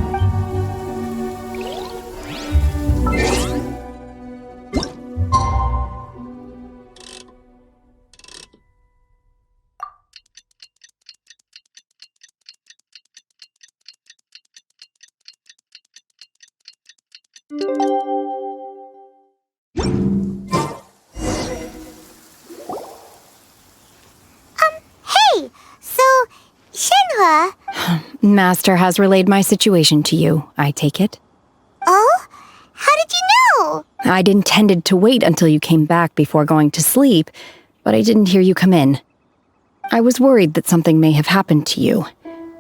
Hey! So, Shen-He... Master has relayed my situation to you, I take it. Oh? How did you know? I'd intended to wait until you came back before going to sleep, but I didn't hear you come in. I was worried that something may have happened to you,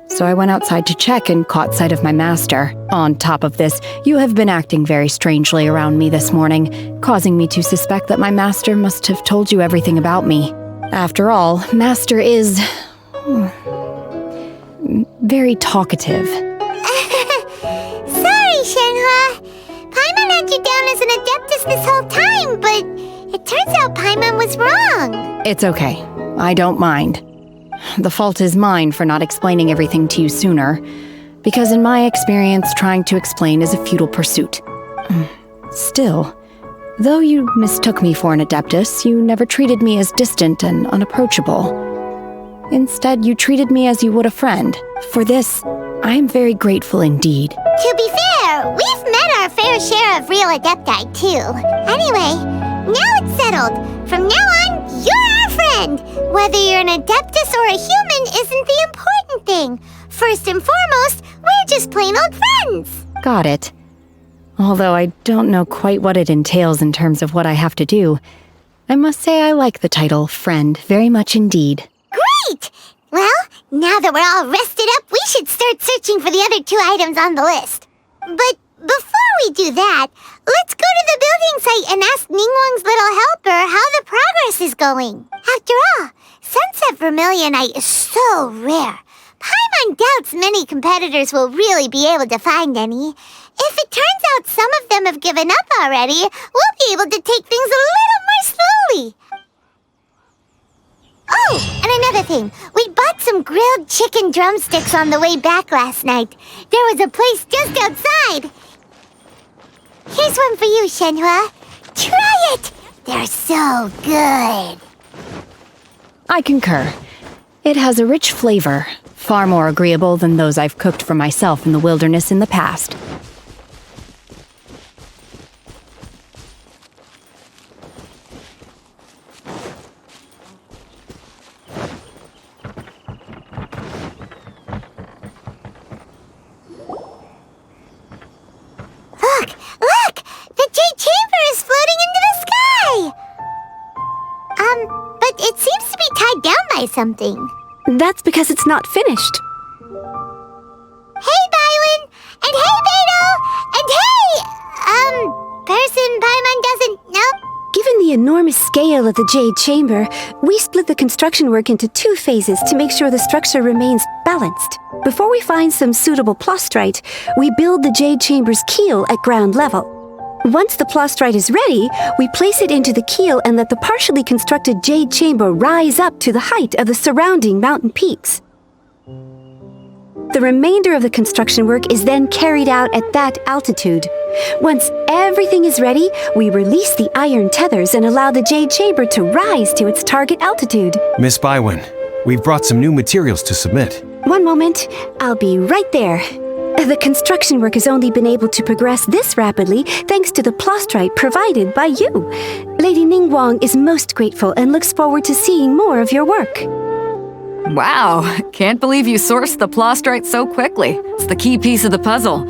so I went outside to check and caught sight of my master. On top of this, you have been acting very strangely around me this morning, causing me to suspect that my master must have told you everything about me. After all, Master is... very talkative. Sorry, Shen-He. Paimon had you down as an Adeptus this whole time, but it turns out Paimon was wrong. It's okay. I don't mind. The fault is mine for not explaining everything to you sooner, because in my experience, trying to explain is a futile pursuit. Still, though you mistook me for an Adeptus, you never treated me as distant and unapproachable. Instead, you treated me as you would a friend. For this, I am very grateful indeed. To be fair, we've met our fair share of real Adepti, too. Anyway, now it's settled. From now on, you're our friend. Whether you're an Adeptus or a human isn't the important thing. First and foremost, we're just plain old friends. Got it. Although I don't know quite what it entails in terms of what I have to do, I must say I like the title friend very much indeed. Great! Well, now that we're all rested up, we should start searching for the other 2 items on the list. But before we do that, let's go to the building site and ask Ningguang's little helper how the progress is going. After all, Sunset Vermilionite is so rare. Paimon doubts many competitors will really be able to find any. If it turns out some of them have given up already, we'll be able to take things a little more slowly. Oh, and another thing. We bought some grilled chicken drumsticks on the way back last night. There was a place just outside. Here's one for you, Shenhua. Try it! They're so good. I concur. It has a rich flavor, far more agreeable than those I've cooked for myself in the wilderness in the past. Look! The Jade Chamber is floating into the sky! But it seems to be tied down by something. That's because it's not finished. Hey, Bywin! And hey, Beto! And hey! Person Paimon doesn't know? Given the enormous scale of the Jade Chamber, we split the construction work into 2 phases to make sure the structure remains balanced. Before we find some suitable plastrite, we build the Jade Chamber's keel at ground level. Once the plastrite is ready, we place it into the keel and let the partially constructed Jade Chamber rise up to the height of the surrounding mountain peaks. The remainder of the construction work is then carried out at that altitude. Once everything is ready, we release the iron tethers and allow the Jade Chamber to rise to its target altitude. Miss Bywin, we've brought some new materials to submit. One moment, I'll be right there. The construction work has only been able to progress this rapidly thanks to the plastrite provided by you. Lady Ningguang is most grateful and looks forward to seeing more of your work. Wow, can't believe you sourced the plastrite so quickly. It's the key piece of the puzzle.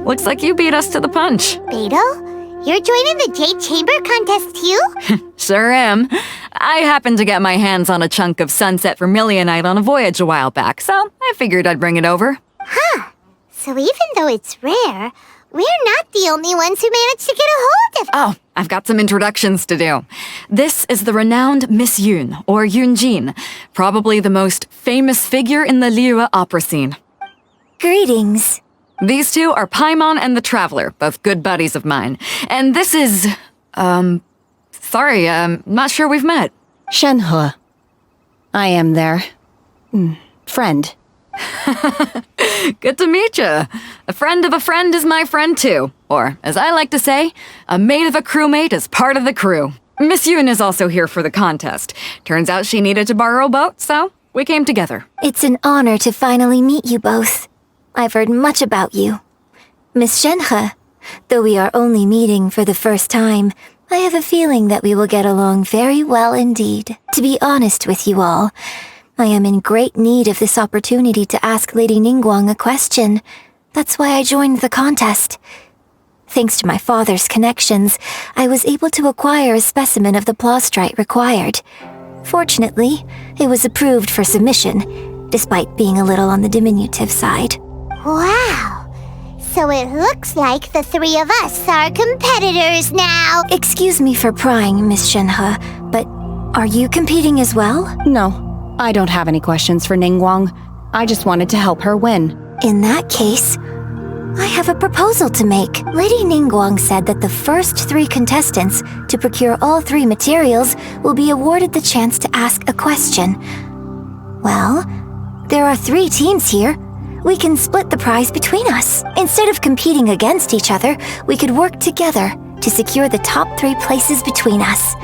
Looks like you beat us to the punch. Beto, you're joining the Jade Chamber contest too? Sure am. I happened to get my hands on a chunk of Sunset Vermilionite on a voyage a while back, so I figured I'd bring it over. Huh. So even though it's rare, we're not the only ones who managed to get a hold of it. Oh, I've got some introductions to do. This is the renowned Miss Yun, or Yunjin, probably the most famous figure in the Liyue opera scene. Greetings. These 2 are Paimon and the Traveler, both good buddies of mine. And this is, sorry, not sure we've met. Shenhua. I am their friend. Good to meet you. A friend of a friend is my friend too. Or, as I like to say, a mate of a crewmate is part of the crew. Miss Yun is also here for the contest. Turns out she needed to borrow a boat, so we came together. It's an honor to finally meet you both. I've heard much about you. Miss Shenhe, though we are only meeting for the first time, I have a feeling that we will get along very well indeed. To be honest with you all, I am in great need of this opportunity to ask Lady Ningguang a question. That's why I joined the contest. Thanks to my father's connections, I was able to acquire a specimen of the plastrite required. Fortunately, it was approved for submission, despite being a little on the diminutive side. Wow! So it looks like the 3 of us are competitors now. Excuse me for prying, Miss Shenhe, but are you competing as well? No. I don't have any questions for Ningguang. I just wanted to help her win. In that case, I have a proposal to make. Lady Ningguang said that the first 3 contestants to procure all 3 materials will be awarded the chance to ask a question. Well, there are 3 teams here. We can split the prize between us. Instead of competing against each other, we could work together to secure the top 3 places between us.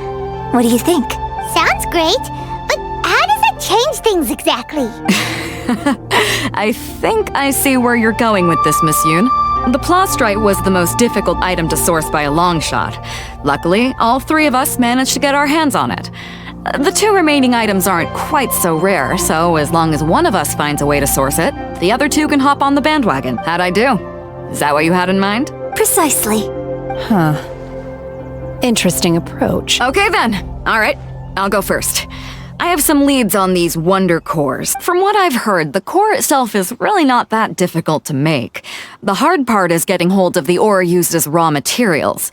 What do you think? Sounds great, but how does it change things exactly? I think I see where you're going with this, Miss Yoon. The plastrite was the most difficult item to source by a long shot. Luckily, all three of us managed to get our hands on it. The two remaining items aren't quite so rare, so as long as one of us finds a way to source it, the other two can hop on the bandwagon. How'd I do? Is that what you had in mind? Precisely. Huh. Interesting approach. Okay then. All right, I'll go first. I have some leads on these wonder cores. From what I've heard, the core itself is really not that difficult to make. The hard part is getting hold of the ore used as raw materials.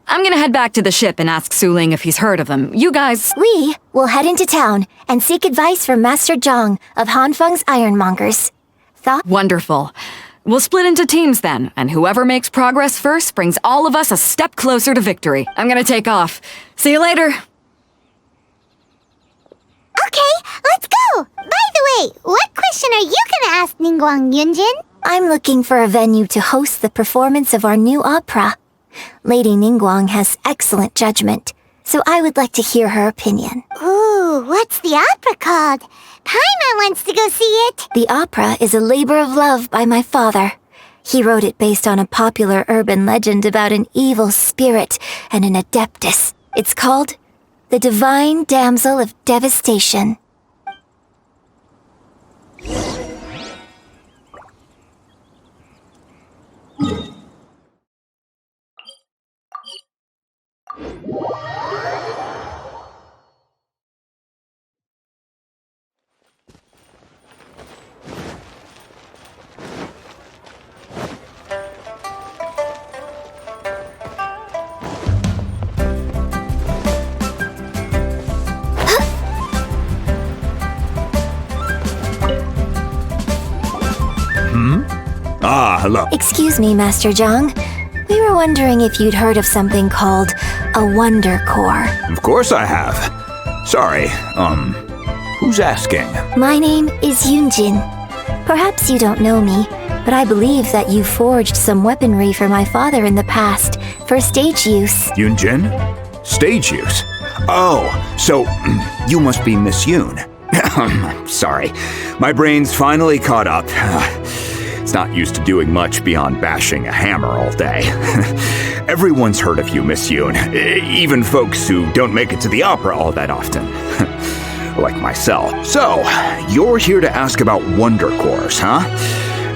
I'm gonna head back to the ship and ask Su Ling if he's heard of them. You guys... We will head into town and seek advice from Master Zhang of Hanfeng's Ironmongers. Thought? Wonderful. We'll split into teams then, and whoever makes progress first brings all of us a step closer to victory. I'm gonna take off. See you later. Okay, let's go! By the way, what question are you gonna ask Ningguang Yunjin? I'm looking for a venue to host the performance of our new opera. Lady Ningguang has excellent judgment, so I would like to hear her opinion. Ooh, what's the opera called? Paimon wants to go see it! The opera is a labor of love by my father. He wrote it based on a popular urban legend about an evil spirit and an adeptus. It's called The Divine Damsel of Devastation. Hello. Excuse me, Master Zhang. We were wondering if you'd heard of something called a Wonder Core. Of course I have. Sorry, who's asking? My name is Yunjin. Perhaps you don't know me, but I believe that you forged some weaponry for my father in the past for stage use. Yunjin? Stage use? Oh, so you must be Miss Yoon. Sorry, my brain's finally caught up. It's not used to doing much beyond bashing a hammer all day. Everyone's heard of you, Miss Yoon, even folks who don't make it to the opera all that often. Like myself. So, you're here to ask about Wonder Cores, huh?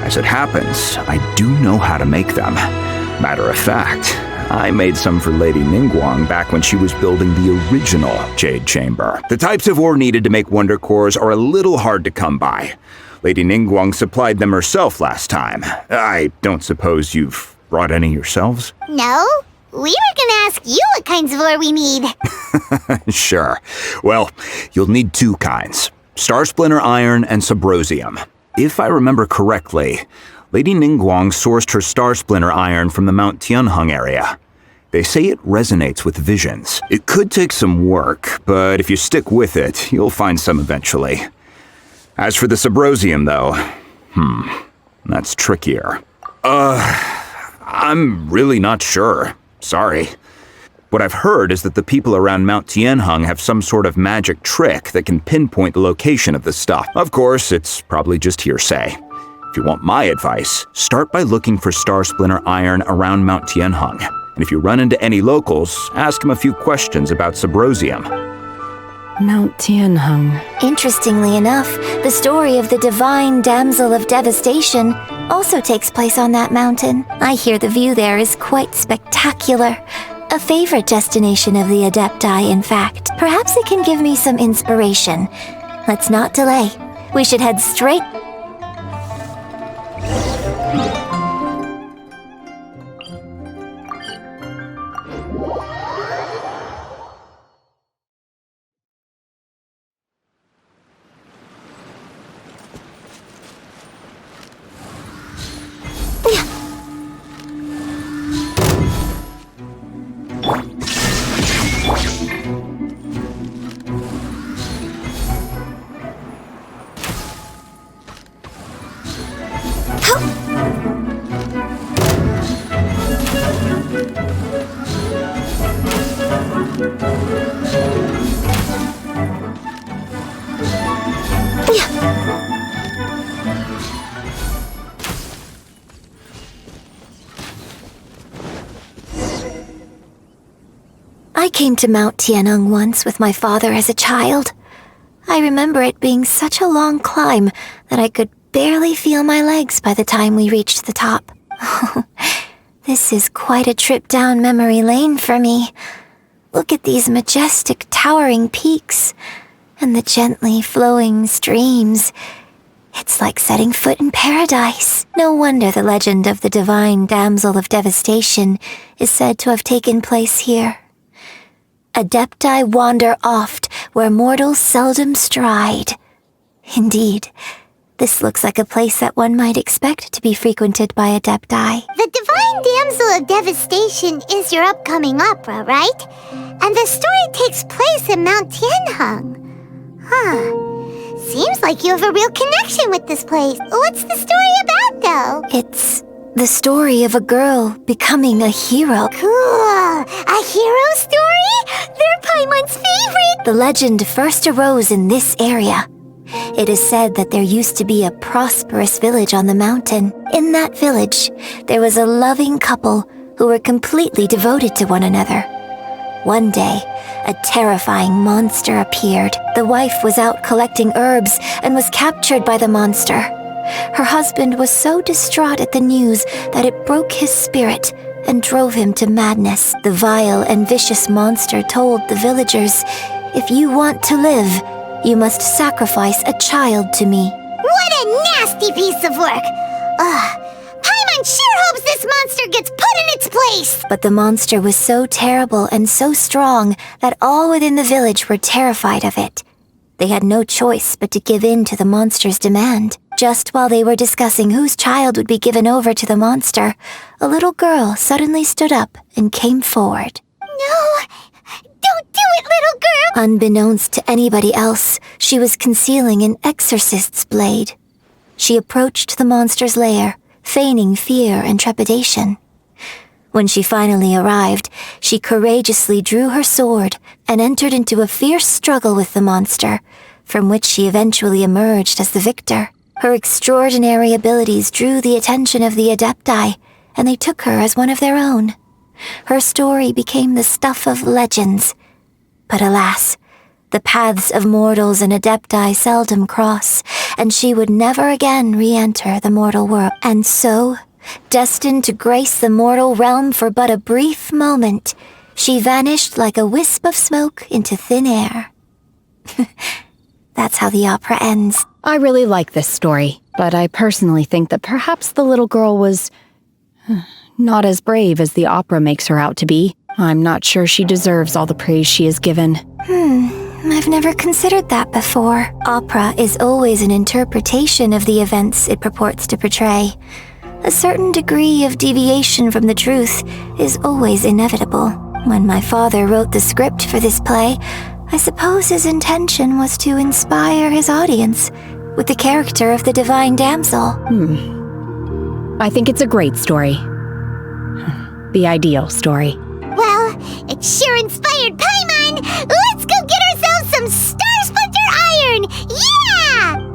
As it happens, I do know how to make them. Matter of fact, I made some for Lady Ningguang back when she was building the original Jade Chamber. The types of ore needed to make Wonder Cores are a little hard to come by. Lady Ningguang supplied them herself last time. I don't suppose you've brought any yourselves? No, we were gonna ask you what kinds of ore we need. Sure. Well, you'll need two kinds. Star Splinter Iron and Subrosium. If I remember correctly, Lady Ningguang sourced her Star Splinter Iron from the Mount Tianheng area. They say it resonates with visions. It could take some work, but if you stick with it, you'll find some eventually. As for the Subrosium, though, that's trickier. I'm really not sure. Sorry. What I've heard is that the people around Mount Tianheng have some sort of magic trick that can pinpoint the location of the stuff. Of course, it's probably just hearsay. If you want my advice, start by looking for Star Splinter Iron around Mount Tianheng. And if you run into any locals, ask them a few questions about Subrosium. Mount Tianheng. Interestingly enough, the story of the Divine Damsel of Devastation also takes place on that mountain. I hear the view there is quite spectacular. A favorite destination of the Adepti, in fact. Perhaps it can give me some inspiration. Let's not delay. We should head straight... I came to Mount Tianeng once with my father as a child. I remember it being such a long climb that I could barely feel my legs by the time we reached the top. This is quite a trip down memory lane for me. Look at these majestic, towering peaks and the gently flowing streams. It's like setting foot in paradise. No wonder the legend of the divine damsel of devastation is said to have taken place here. Adepti wander oft where mortals seldom stride. Indeed, this looks like a place that one might expect to be frequented by Adepti. The Divine Damsel of Devastation is your upcoming opera, right? And the story takes place in Mount Tianheng. Huh. Seems like you have a real connection with this place. What's the story about, though? It's the story of a girl becoming a hero. Cool! A hero story? They're Paimon's favorite! The legend first arose in this area. It is said that there used to be a prosperous village on the mountain. In that village, there was a loving couple who were completely devoted to one another. One day, a terrifying monster appeared. The wife was out collecting herbs and was captured by the monster. Her husband was so distraught at the news that it broke his spirit and drove him to madness. The vile and vicious monster told the villagers, "If you want to live, you must sacrifice a child to me." What a nasty piece of work! Ugh. Paimon sure hopes this monster gets put in its place! But the monster was so terrible and so strong that all within the village were terrified of it. They had no choice but to give in to the monster's demand. Just while they were discussing whose child would be given over to the monster, a little girl suddenly stood up and came forward. No! Don't do it, little girl! Unbeknownst to anybody else, she was concealing an exorcist's blade. She approached the monster's lair, feigning fear and trepidation. When she finally arrived, she courageously drew her sword and entered into a fierce struggle with the monster, from which she eventually emerged as the victor. Her extraordinary abilities drew the attention of the Adepti, and they took her as one of their own. Her story became the stuff of legends. But alas, the paths of mortals and Adepti seldom cross, and she would never again re-enter the mortal world. And so, destined to grace the mortal realm for but a brief moment, she vanished like a wisp of smoke into thin air. That's how the opera ends. I really like this story, but I personally think that perhaps the little girl was not as brave as the opera makes her out to be. I'm not sure she deserves all the praise she is given. I've never considered that before. Opera is always an interpretation of the events it purports to portray. A certain degree of deviation from the truth is always inevitable. When my father wrote the script for this play, I suppose his intention was to inspire his audience with the character of the divine damsel. I think it's a great story. The ideal story. Well, it sure inspired Paimon! Let's go get ourselves some Star Splinter Iron! Yeah!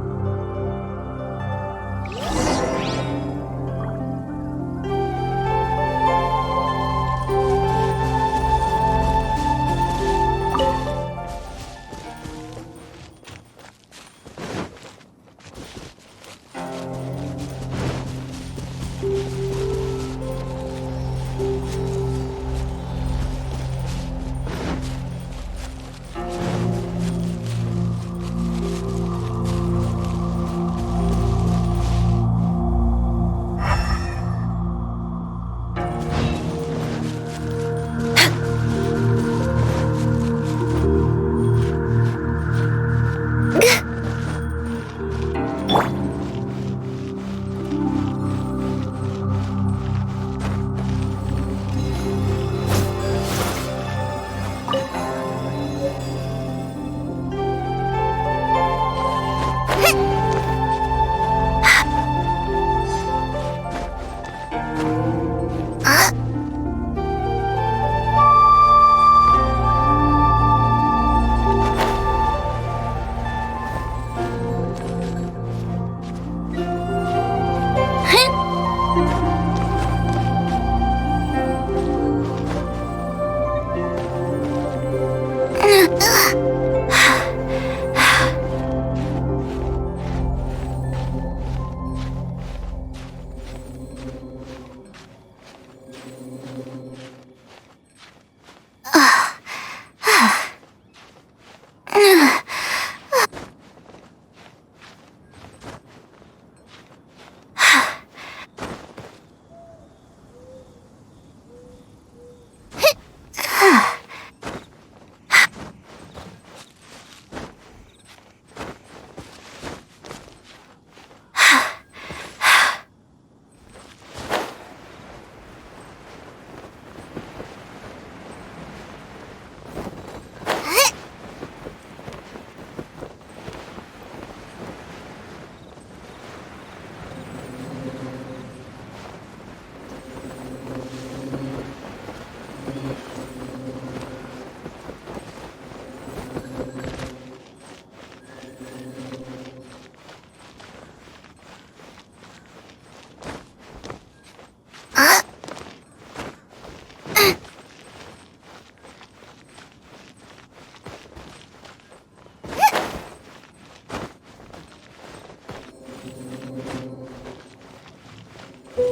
You're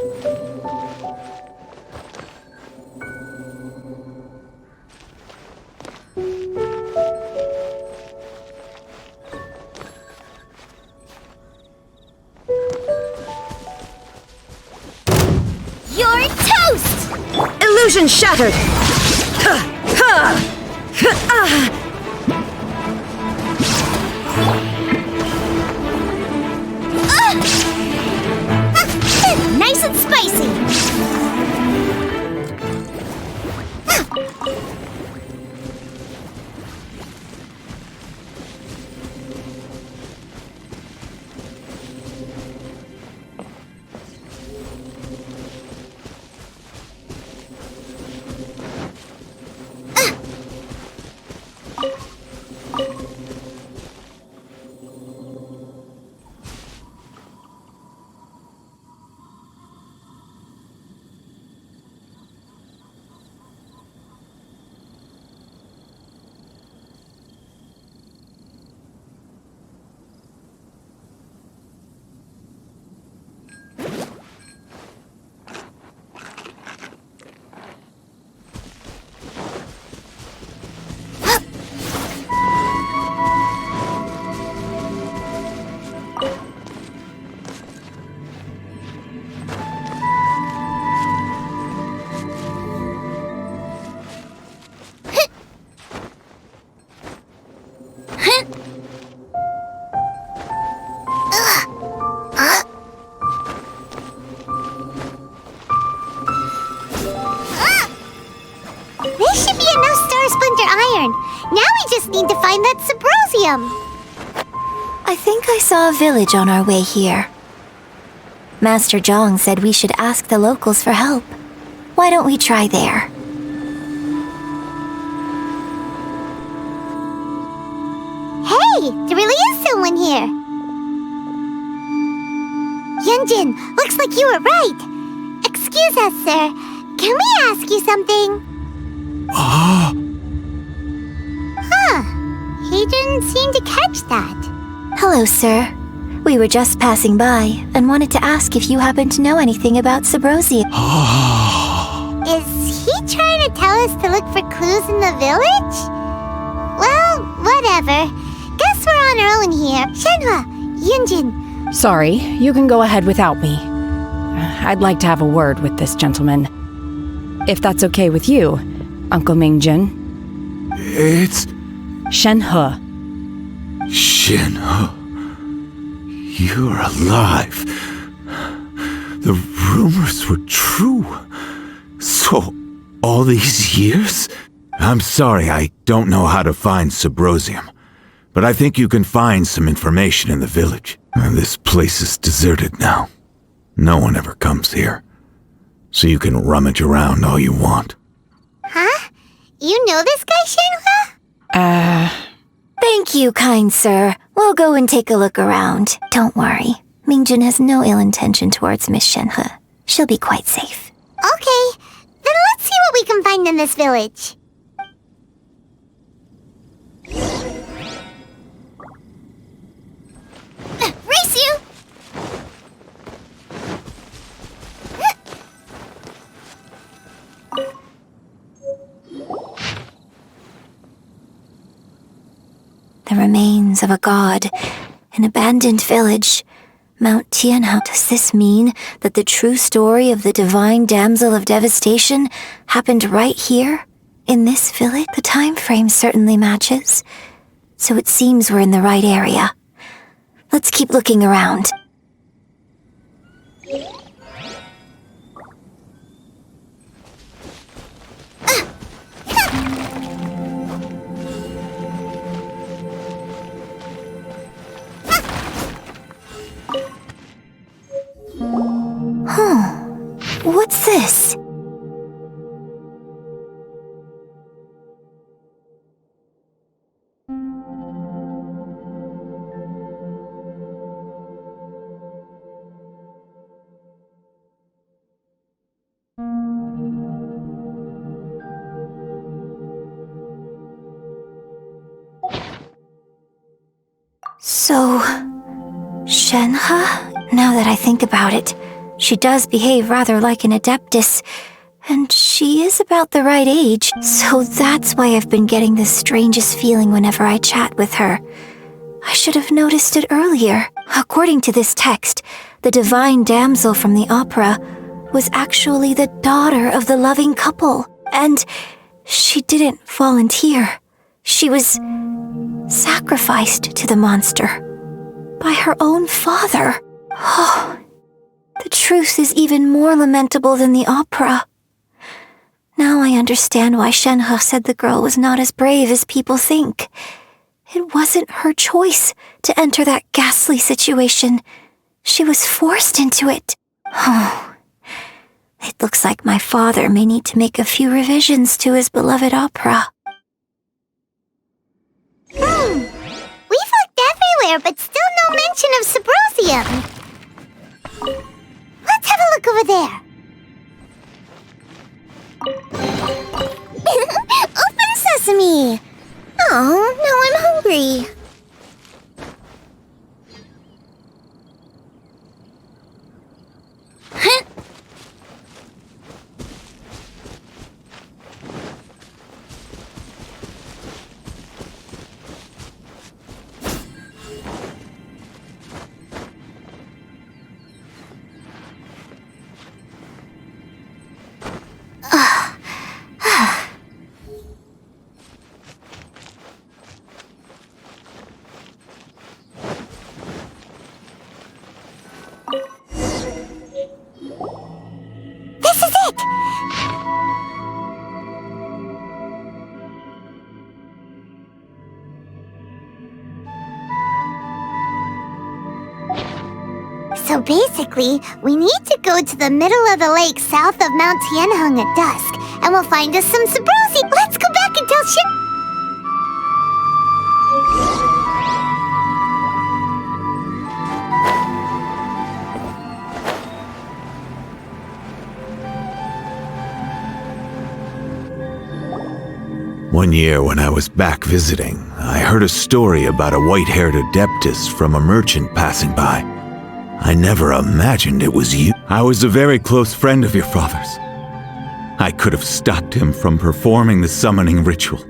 toast! Illusion shattered! Nice and spicy! This should be enough Star Splinter Iron. Now we just need to find that Subrosium. I think I saw a village on our way here. Master Zhong said we should ask the locals for help. Why don't we try there? Hey, there really is someone here. Yunjin, looks like you were right. Excuse us, sir. Can we ask you something? Huh. He didn't seem to catch that. Hello, sir. We were just passing by and wanted to ask if you happen to know anything about Subrosium. Is he trying to tell us to look for clues in the village? Well, whatever. Guess we're on our own here. Shenhua, Yunjin. Sorry, you can go ahead without me. I'd like to have a word with this gentleman. If that's okay with you, Uncle Mingjin. It's... Shenhe. Shenhe. You're alive. The rumors were true. So, all these years? I'm sorry, I don't know how to find Subrosium. But I think you can find some information in the village. This place is deserted now. No one ever comes here. So you can rummage around all you want. Huh? You know this guy, Shenhua? Thank you, kind sir. We'll go and take a look around. Don't worry. Mingjin has no ill intention towards Miss Shenhe. She'll be quite safe. Okay, then let's see what we can find in this village. Race you! The remains of a god, an abandoned village. Mount Tianhao. Does this mean that the true story of the divine damsel of devastation happened right here, in this village? The time frame certainly matches, so it seems we're in the right area. Let's keep looking around. What's this? So, Shenhe? Now that I think about it, She does behave rather like an Adeptus, and she is about the right age, so that's why I've been getting the strangest feeling whenever I chat with her. I should have noticed it earlier. According to this text, the divine damsel from the opera was actually the daughter of the loving couple, and she didn't volunteer. She was sacrificed to the monster by her own father. Oh, the truth is even more lamentable than the opera. Now I understand why Shenhe said the girl was not as brave as people think. It wasn't her choice to enter that ghastly situation. She was forced into it. Oh, it looks like my father may need to make a few revisions to his beloved opera. We've looked everywhere, but still no mention of Subrosium. Let's have a look over there. Open sesame! Oh, now I'm hungry. This is it! So basically, we need to go to the middle of the lake south of Mount Tianheng at dusk, and we'll find us some Subrosi. Let's go back and tell Shin. One year when I was back visiting, I heard a story about a white-haired Adeptus from a merchant passing by. I never imagined it was you. I was a very close friend of your father's. I could have stopped him from performing the summoning ritual.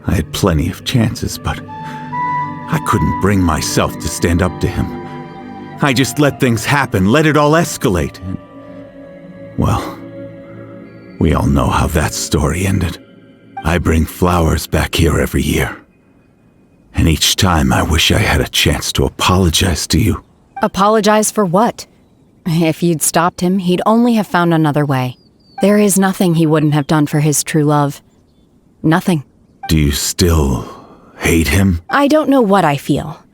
I had plenty of chances, but I couldn't bring myself to stand up to him. I just let things happen, let it all escalate. And, well, we all know how that story ended. I bring flowers back here every year. And each time I wish I had a chance to apologize to you. Apologize for what? If you'd stopped him, he'd only have found another way. There is nothing he wouldn't have done for his true love. Nothing. Do you still hate him? I don't know what I feel.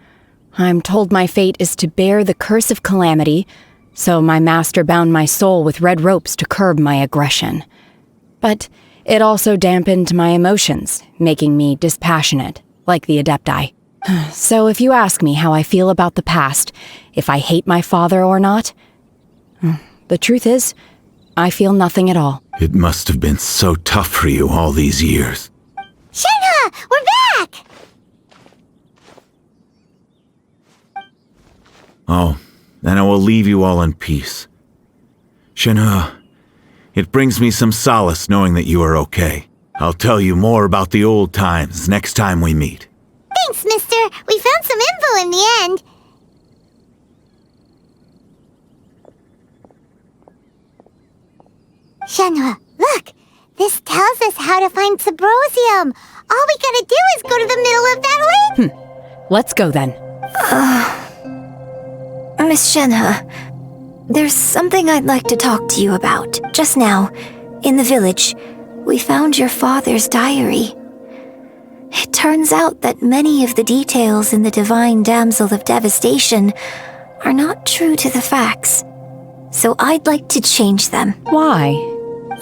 I'm told my fate is to bear the curse of calamity, so my master bound my soul with red ropes to curb my aggression. But it also dampened my emotions, making me dispassionate, like the Adepti. So if you ask me how I feel about the past, if I hate my father or not, the truth is, I feel nothing at all. It must have been so tough for you all these years. Shenhe, we're back! Oh, then I will leave you all in peace. Shenhe, it brings me some solace knowing that you are okay. I'll tell you more about the old times next time we meet. Thanks, mister. We found some info in the end. Shenhe, look! This tells us how to find Subrosium. All we gotta do is go to the middle of that lake. Let's go then. Miss Shenhe, there's something I'd like to talk to you about. Just now, in the village, we found your father's diary. It turns out that many of the details in the Divine Damsel of Devastation are not true to the facts. So I'd like to change them. Why?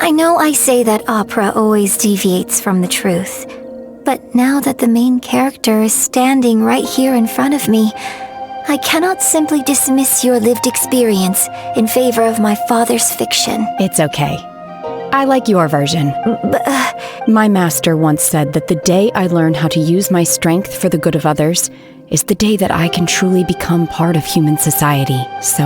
I know I say that opera always deviates from the truth, but now that the main character is standing right here in front of me, I cannot simply dismiss your lived experience in favor of my father's fiction. It's okay. I like your version. My master once said that the day I learn how to use my strength for the good of others is the day that I can truly become part of human society. So,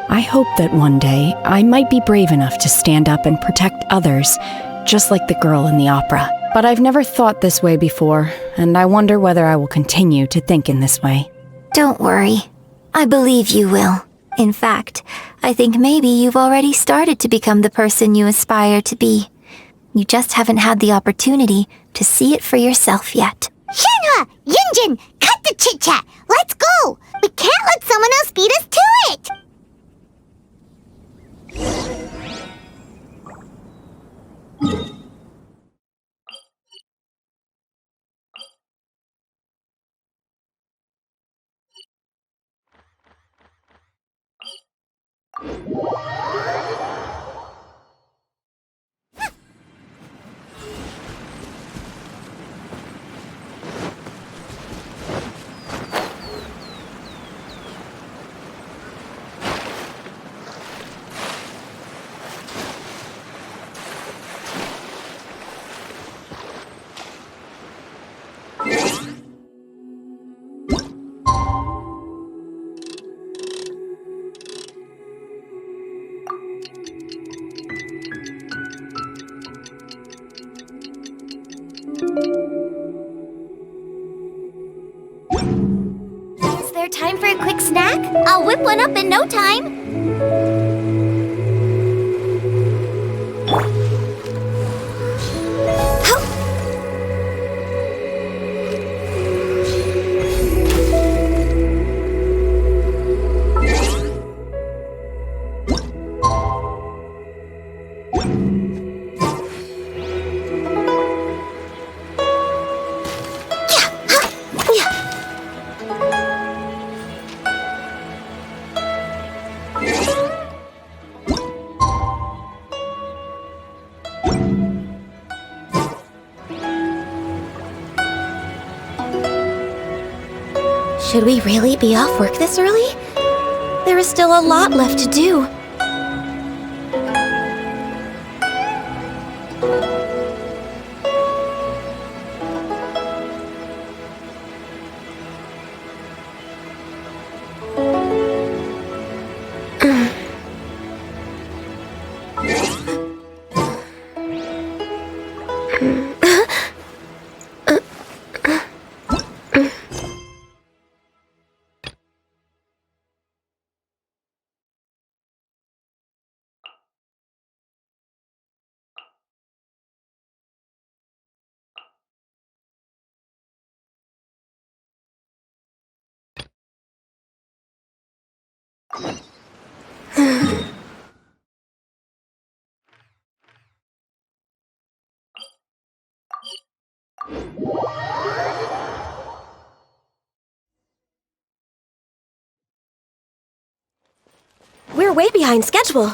I hope that one day I might be brave enough to stand up and protect others, just like the girl in the opera. But I've never thought this way before, and I wonder whether I will continue to think in this way. Don't worry. I believe you will. In fact, I think maybe you've already started to become the person you aspire to be. You just haven't had the opportunity to see it for yourself yet. Shenhua! Yunjin! Cut the chit-chat! Let's go! We can't let someone else beat us to it! Is there time for a quick snack? I'll whip one up in no time. Should we really be off work this early? There is still a lot left to do. We're way behind schedule.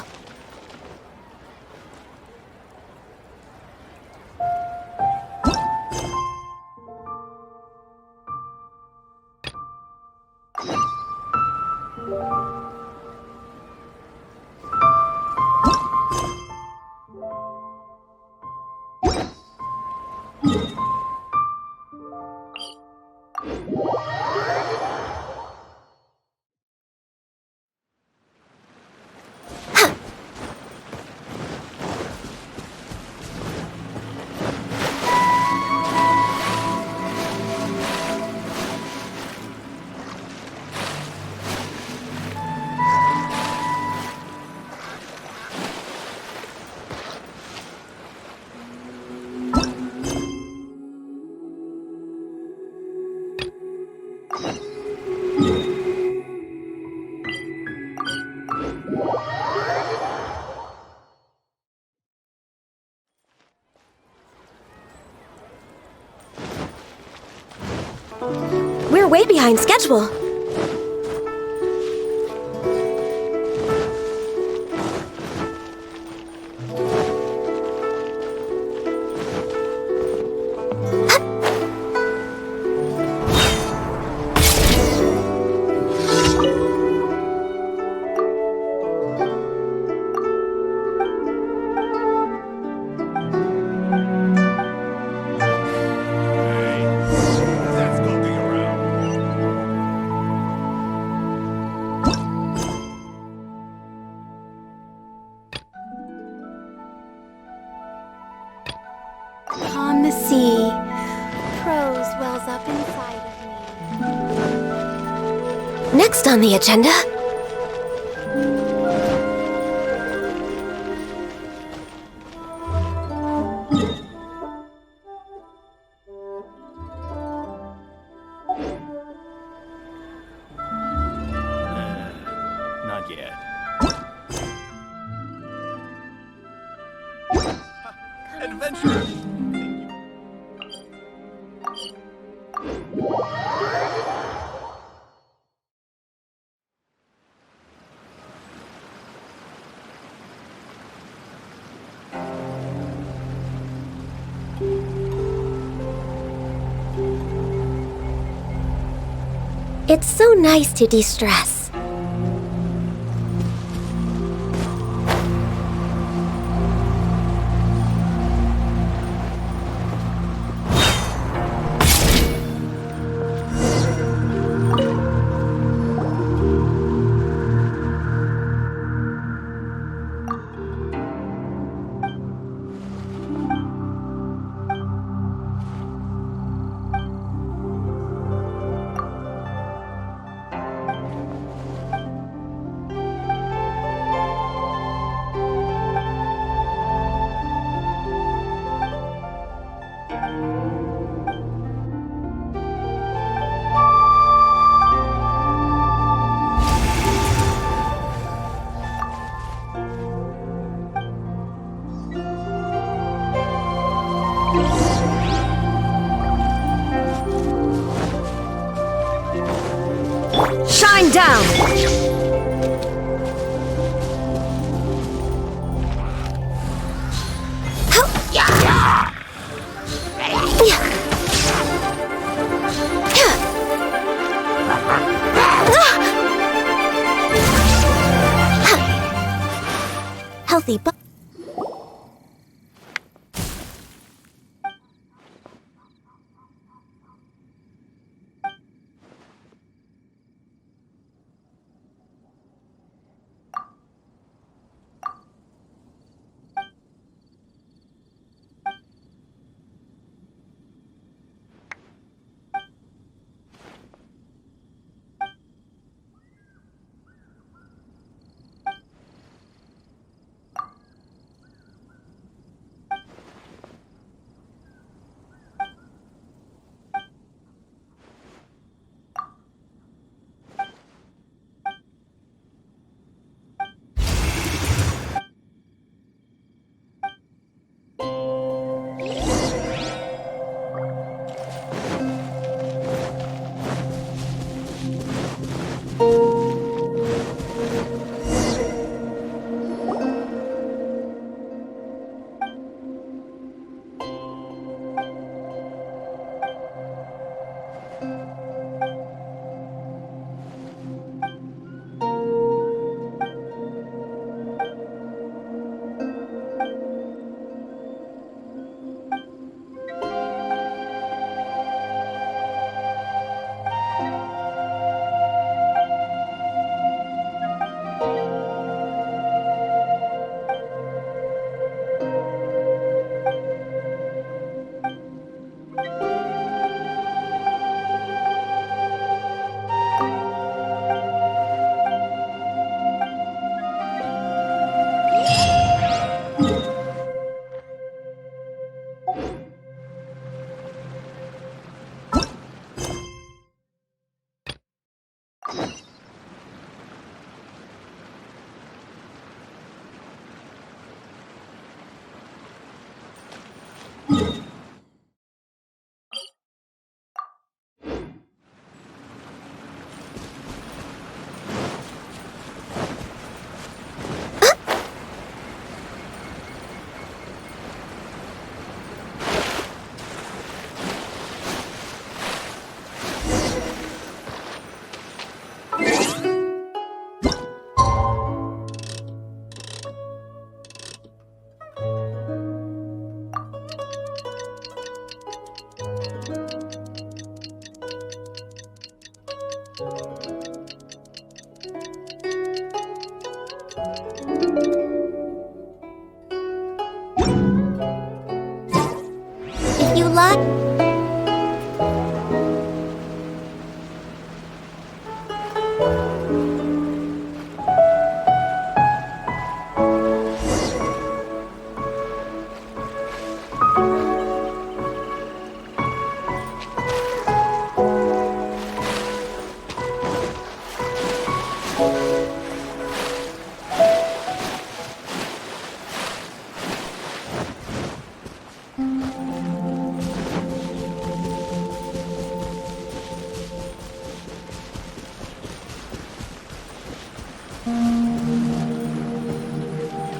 We're way behind schedule. intimacy. Prose wells up inside of me. Next on the agenda. Not yet. Adventurer! It's so nice to de-stress. Shine down! Healthy but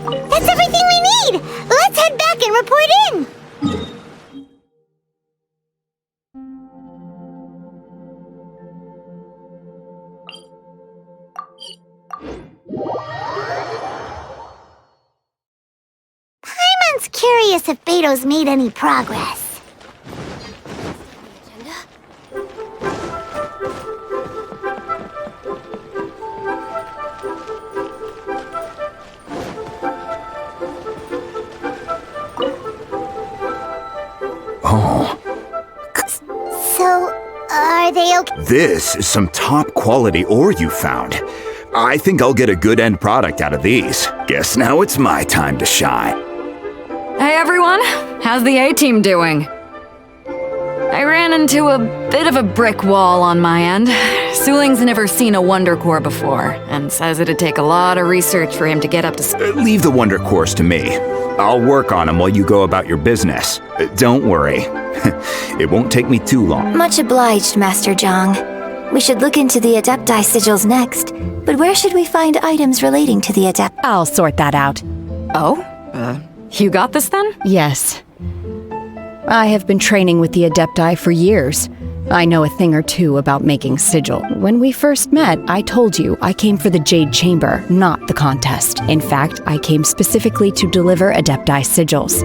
That's everything we need! Let's head back and report in! Paimon's curious if Beto's made any progress. So, are they okay? This is some top quality ore you found. I think I'll get a good end product out of these. Guess now it's my time to shine. Hey everyone, how's the A-team doing? I ran into a bit of a brick wall on my end. Suling's never seen a Wonder Core before, and says it'd take a lot of research for him to get up to speed. Leave the Wonder Cores to me. I'll work on them while you go about your business. Don't worry. It won't take me too long. Much obliged, Master Zhang. We should look into the Adepti sigils next, but where should we find items relating to the Adept? I'll sort that out. Oh? You got this then? Yes. I have been training with the Adepti for years. I know a thing or two about making sigil. When we first met, I told you I came for the Jade Chamber, not the contest. In fact, I came specifically to deliver Adepti sigils.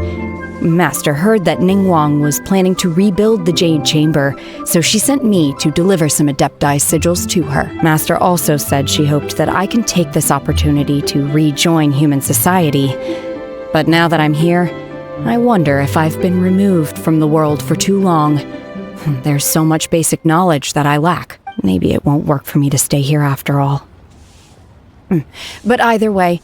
Master heard that Ningguang was planning to rebuild the Jade Chamber, so she sent me to deliver some Adepti sigils to her. Master also said she hoped that I can take this opportunity to rejoin human society. But now that I'm here, I wonder if I've been removed from the world for too long. There's so much basic knowledge that I lack. Maybe it won't work for me to stay here after all. But either way,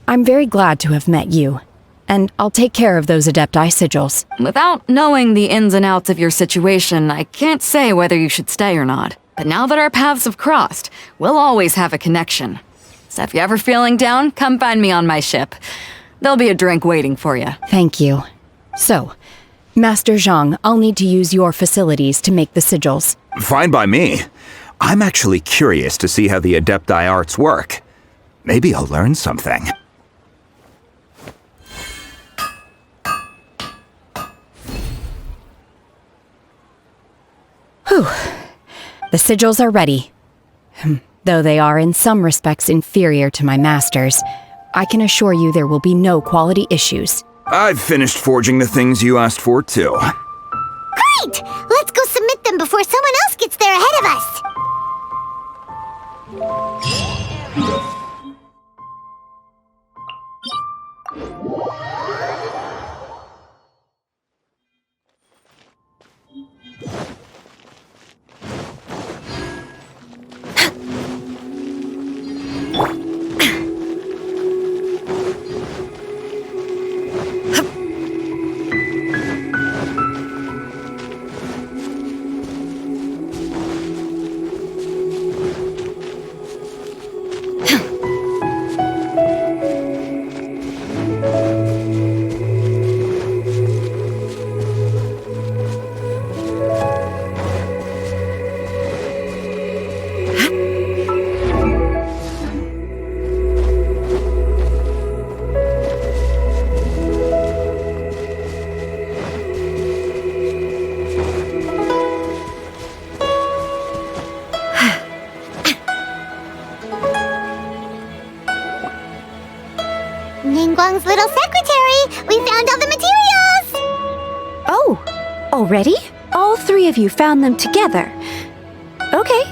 I'm very glad to have met you. And I'll take care of those Adepti sigils. Without knowing the ins and outs of your situation, I can't say whether you should stay or not. But now that our paths have crossed, we'll always have a connection. So if you're ever feeling down, come find me on my ship. There'll be a drink waiting for you. Thank you. So, Master Zhang, I'll need to use your facilities to make the sigils. Fine by me. I'm actually curious to see how the Adepti arts work. Maybe I'll learn something. Whew. The sigils are ready. Though they are in some respects inferior to my master's, I can assure you there will be no quality issues. I've finished forging the things you asked for, too. Great! Let's go submit them before someone else gets there ahead of us! Ningguang's little secretary! We found all the materials! Oh, already? All three of you found them together. Okay,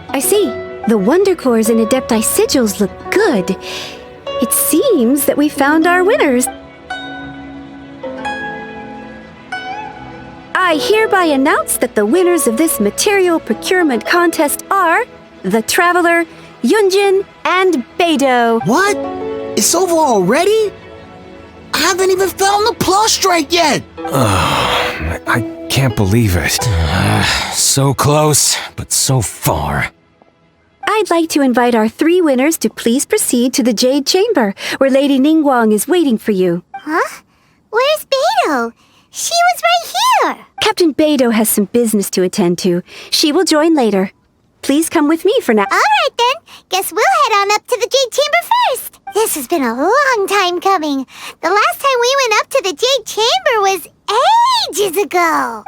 I see. The Wonder Cores and Adepti sigils look good. It seems that we found our winners. I hereby announce that the winners of this material procurement contest are the Traveler, Yunjin, and Beidou. What? It's over already? I haven't even found the Plustrite yet! I can't believe it. So close, but so far. I'd like to invite our three winners to please proceed to the Jade Chamber, where Lady Ningguang is waiting for you. Huh? Where's Beidou? She was right here! Captain Beidou has some business to attend to. She will join later. Please come with me for now. Alright then, guess we'll head on up to the Jade Chamber first. This has been a long time coming. The last time we went up to the Jade Chamber was ages ago.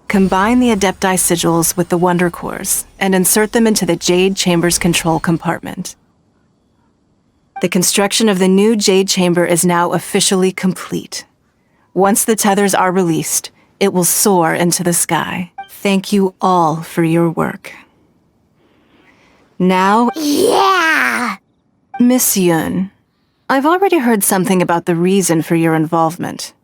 Combine the Adepti sigils with the Wonder Cores and insert them into the Jade Chamber's control compartment. The construction of the new Jade Chamber is now officially complete. Once the tethers are released, it will soar into the sky. Thank you all for your work. Now... Yeah! Miss Yun, I've already heard something about the reason for your involvement.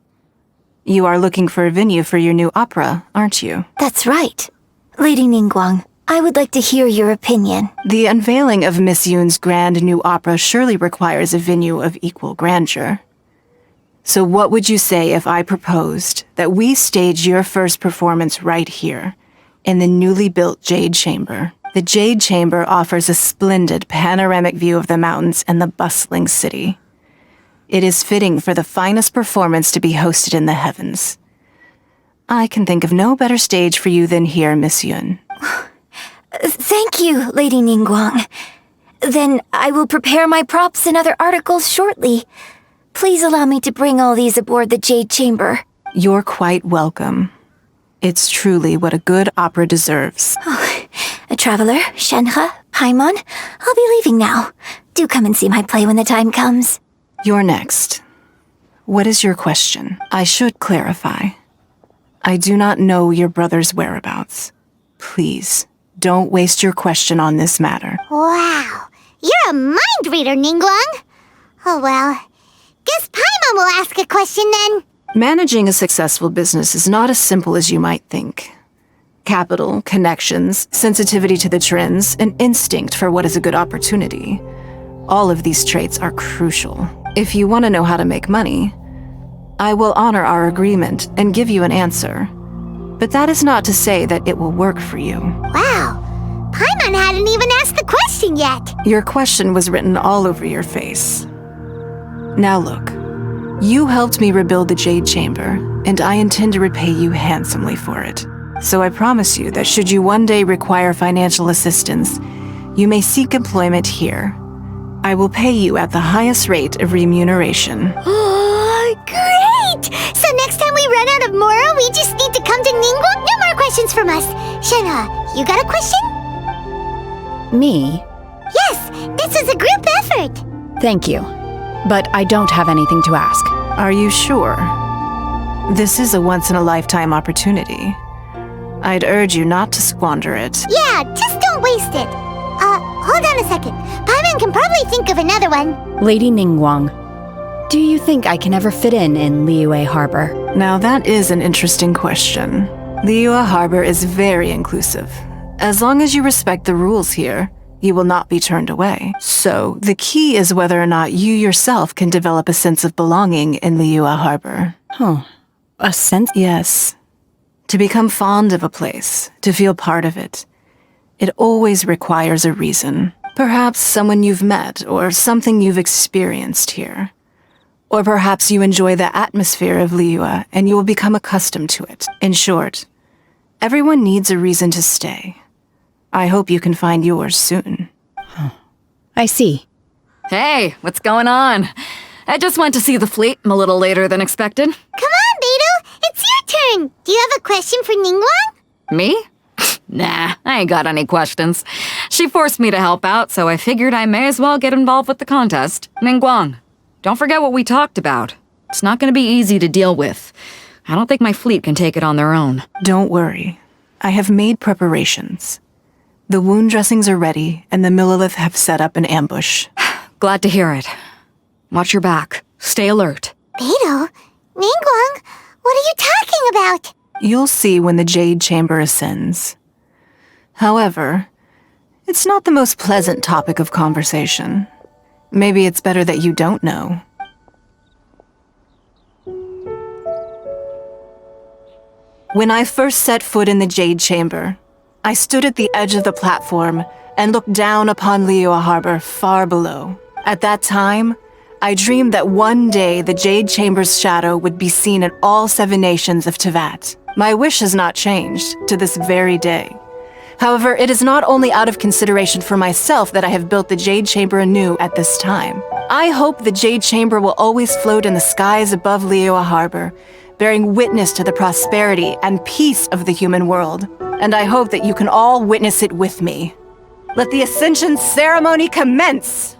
You are looking for a venue for your new opera, aren't you? That's right. Lady Ningguang, I would like to hear your opinion. The unveiling of Miss Yun's grand new opera surely requires a venue of equal grandeur. So what would you say if I proposed that we stage your first performance right here, in the newly built Jade Chamber? The Jade Chamber offers a splendid panoramic view of the mountains and the bustling city. It is fitting for the finest performance to be hosted in the heavens. I can think of no better stage for you than here, Miss Yun. Thank you, Lady Ningguang. Then I will prepare my props and other articles shortly. Please allow me to bring all these aboard the Jade Chamber. You're quite welcome. It's truly what a good opera deserves. A traveler, Shenhe, Paimon, I'll be leaving now. Do come and see my play when the time comes. You're next. What is your question? I should clarify. I do not know your brother's whereabouts. Please, don't waste your question on this matter. Wow, you're a mind reader, Ningguang. Oh well, guess Paimon will ask a question then. Managing a successful business is not as simple as you might think. Capital, connections, sensitivity to the trends, and instinct for what is a good opportunity. All of these traits are crucial. If you want to know how to make money, I will honor our agreement and give you an answer. But that is not to say that it will work for you. Wow, Paimon hadn't even asked the question yet. Your question was written all over your face. Now look, you helped me rebuild the Jade Chamber, and I intend to repay you handsomely for it. So I promise you that should you one day require financial assistance, you may seek employment here. I will pay you at the highest rate of remuneration. Oh, great! So next time we run out of Mora, we just need to come to Ningguang? No more questions from us. Shenhe, you got a question? Me? Yes, this is a group effort. Thank you. But I don't have anything to ask. Are you sure? This is a once-in-a-lifetime opportunity. I'd urge you not to squander it. Yeah, just don't waste it. Hold on a second. Paimon can probably think of another one. Lady Ningguang, do you think I can ever fit in Liyue Harbor? Now that is an interesting question. Liyue Harbor is very inclusive. As long as you respect the rules here, you will not be turned away. So, the key is whether or not you yourself can develop a sense of belonging in Liyue Harbor. Huh. A sense? Yes. To become fond of a place, to feel part of it, it always requires a reason. Perhaps someone you've met, or something you've experienced here. Or perhaps you enjoy the atmosphere of Liyue and you will become accustomed to it. In short, everyone needs a reason to stay. I hope you can find yours soon. I see. Hey, what's going on? I just went to see the fleet. I'm a little later than expected. Come on, Beidou. It's your turn. Do you have a question for Ningguang? Me? Nah, I ain't got any questions. She forced me to help out, so I figured I may as well get involved with the contest. Ningguang, don't forget what we talked about. It's not going to be easy to deal with. I don't think my fleet can take it on their own. Don't worry. I have made preparations. The wound dressings are ready, and the Millilith have set up an ambush. Glad to hear it. Watch your back. Stay alert. Beidou? Ningguang? What are you talking about? You'll see when the Jade Chamber ascends. However, it's not the most pleasant topic of conversation. Maybe it's better that you don't know. When I first set foot in the Jade Chamber, I stood at the edge of the platform, and looked down upon Liyue Harbor far below. At that time, I dreamed that one day the Jade Chamber's shadow would be seen in all 7 nations of Tevat. My wish has not changed to this very day. However, it is not only out of consideration for myself that I have built the Jade Chamber anew at this time. I hope the Jade Chamber will always float in the skies above Liyue Harbor, bearing witness to the prosperity and peace of the human world. And I hope that you can all witness it with me. Let the Ascension ceremony commence!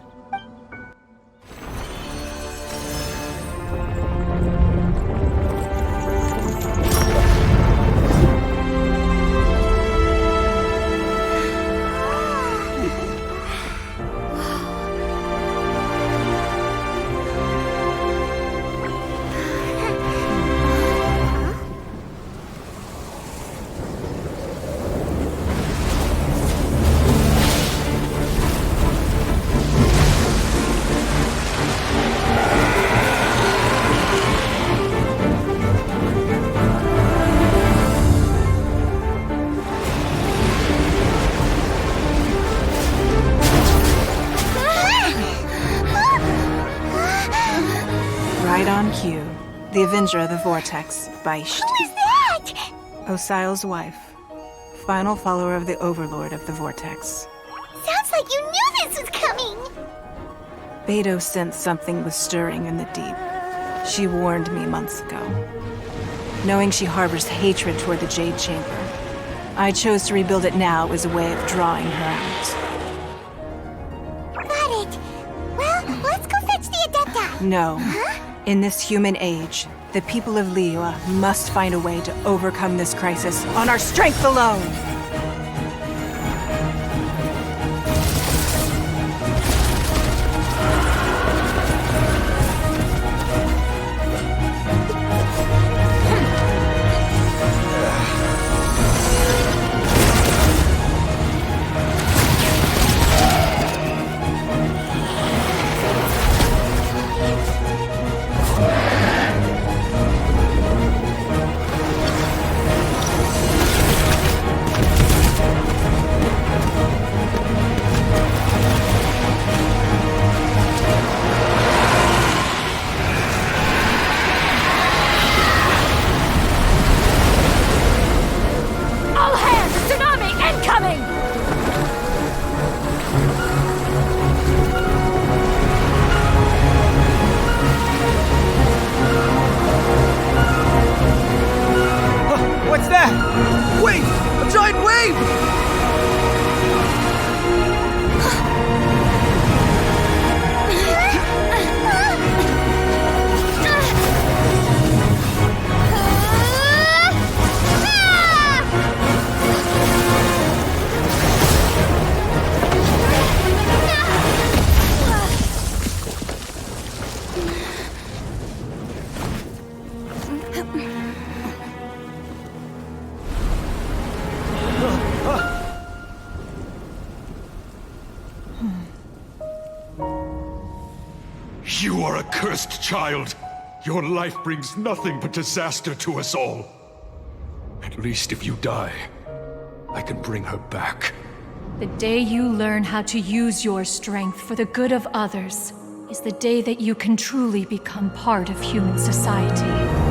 Right on cue. The Avenger of the Vortex, Beisht. Who is that? Osial's wife. Final follower of the Overlord of the Vortex. Sounds like you knew this was coming! Beidou sensed something was stirring in the deep. She warned me months ago. Knowing she harbors hatred toward the Jade Chamber, I chose to rebuild it now as a way of drawing her out. Got it! Well, let's go fetch the Adepta! No. Huh? In this human age, the people of Liyue must find a way to overcome this crisis on our strength alone! What's that? Wait! A giant wave! You are a cursed child. Your life brings nothing but disaster to us all. At least if you die, I can bring her back. The day you learn how to use your strength for the good of others is the day that you can truly become part of human society.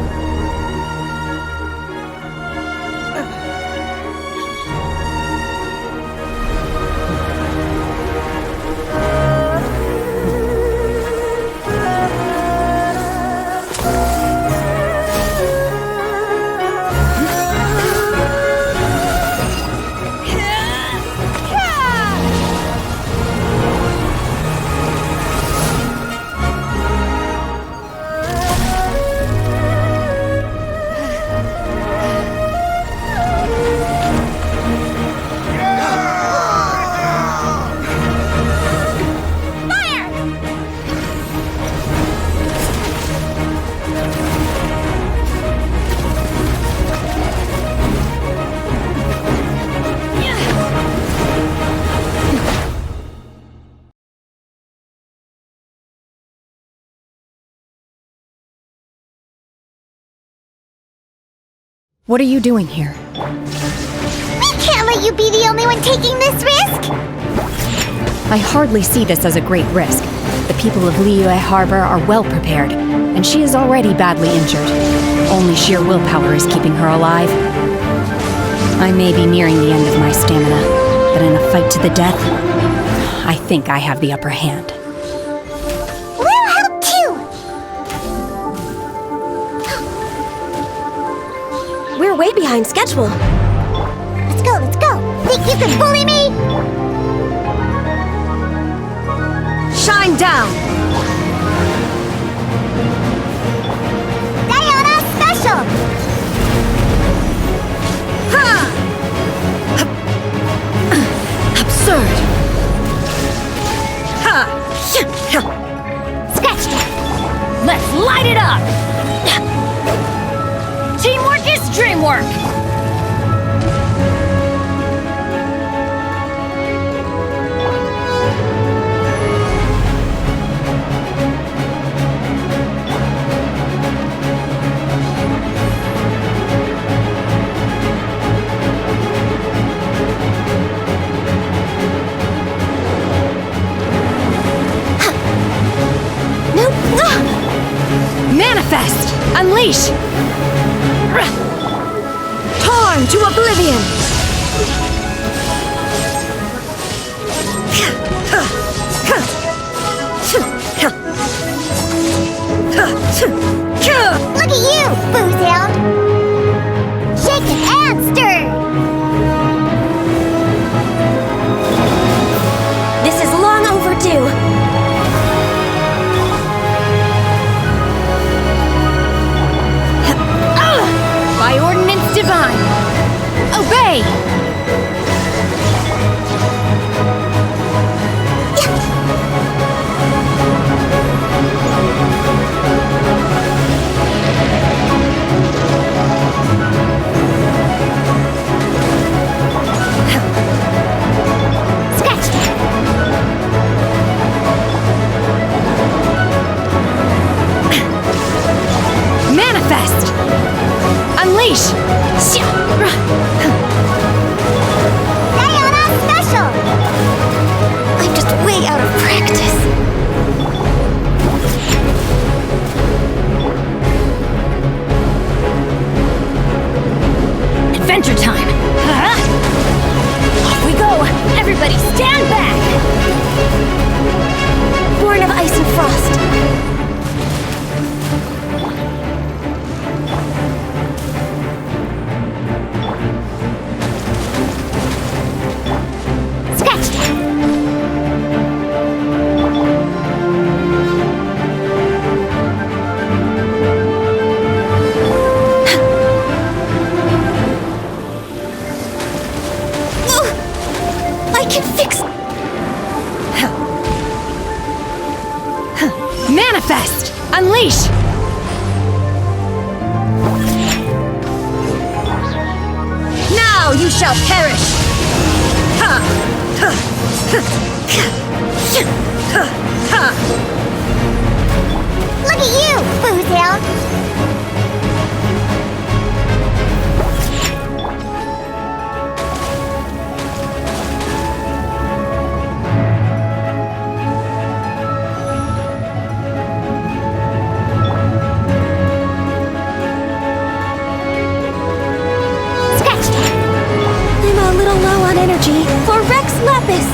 What are you doing here? We can't let you be the only one taking this risk! I hardly see this as a great risk. The people of Liyue Harbor are well prepared, and she is already badly injured. Only sheer willpower is keeping her alive. I may be nearing the end of my stamina, but in a fight to the death, I think I have the upper hand. We'll help too! We're way behind schedule. Let's go, let's go! Think you can bully me? Shine down! Diana Special! Ha! Absurd! Ha! Scratch that! Let's light it up! Teamwork is dreamwork! Manifest! Unleash! Torn to oblivion! Look at you, Boozehound! Shaken and stirred! This is long overdue. By ordinance divine! Obey! Scratch that! Manifest! Unleash! Diana Special! I'm just way out of practice. Adventure time! Off we go! Everybody stand back! Born of ice and frost. Scratch that! I can fix... Manifest! Unleash! Now you shall perish! Ha! Ha! Ha! Ha! Look at you, Boozehound! Scratch that! I'm a little low on energy for Rex Lapis.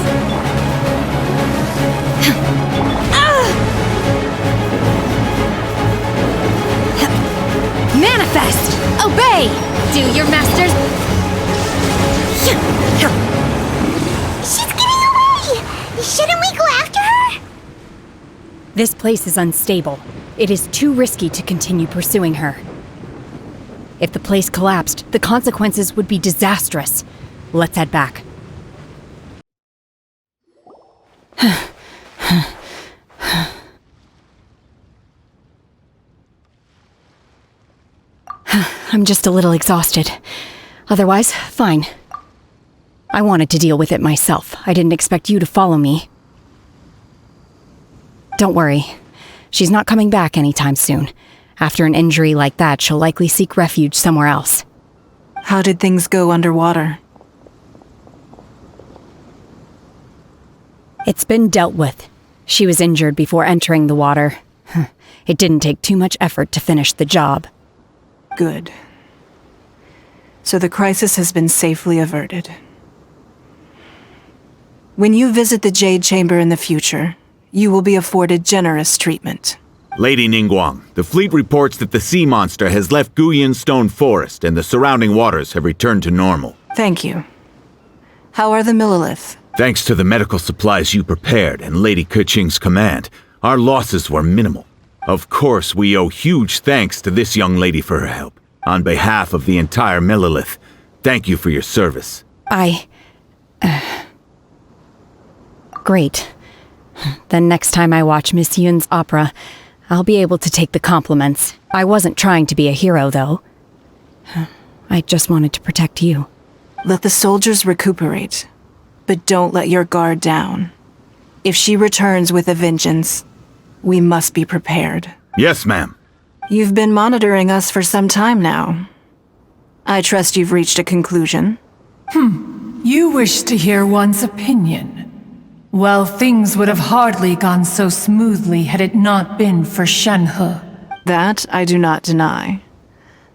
Manifest! Obey! Do your master's... She's getting away! Shouldn't we go after her? This place is unstable. It is too risky to continue pursuing her. If the place collapsed, the consequences would be disastrous. Let's head back. I'm just a little exhausted. Otherwise, fine. I wanted to deal with it myself. I didn't expect you to follow me. Don't worry. She's not coming back anytime soon. After an injury like that, she'll likely seek refuge somewhere else. How did things go underwater? It's been dealt with. She was injured before entering the water. It didn't take too much effort to finish the job. Good. So the crisis has been safely averted. When you visit the Jade Chamber in the future, you will be afforded generous treatment. Lady Ningguang, the fleet reports that the sea monster has left Guyan Stone Forest and the surrounding waters have returned to normal. Thank you. How are the Millilith? Thanks to the medical supplies you prepared and Lady Keqing's command, our losses were minimal. Of course, we owe huge thanks to this young lady for her help. On behalf of the entire Millilith, thank you for your service. Great. Then next time I watch Miss Yun's opera, I'll be able to take the compliments. I wasn't trying to be a hero, though. I just wanted to protect you. Let the soldiers recuperate, but don't let your guard down. If she returns with a vengeance, we must be prepared. Yes, ma'am. You've been monitoring us for some time now. I trust you've reached a conclusion. You wish to hear one's opinion. Well, things would have hardly gone so smoothly had it not been for Shenhe. That I do not deny.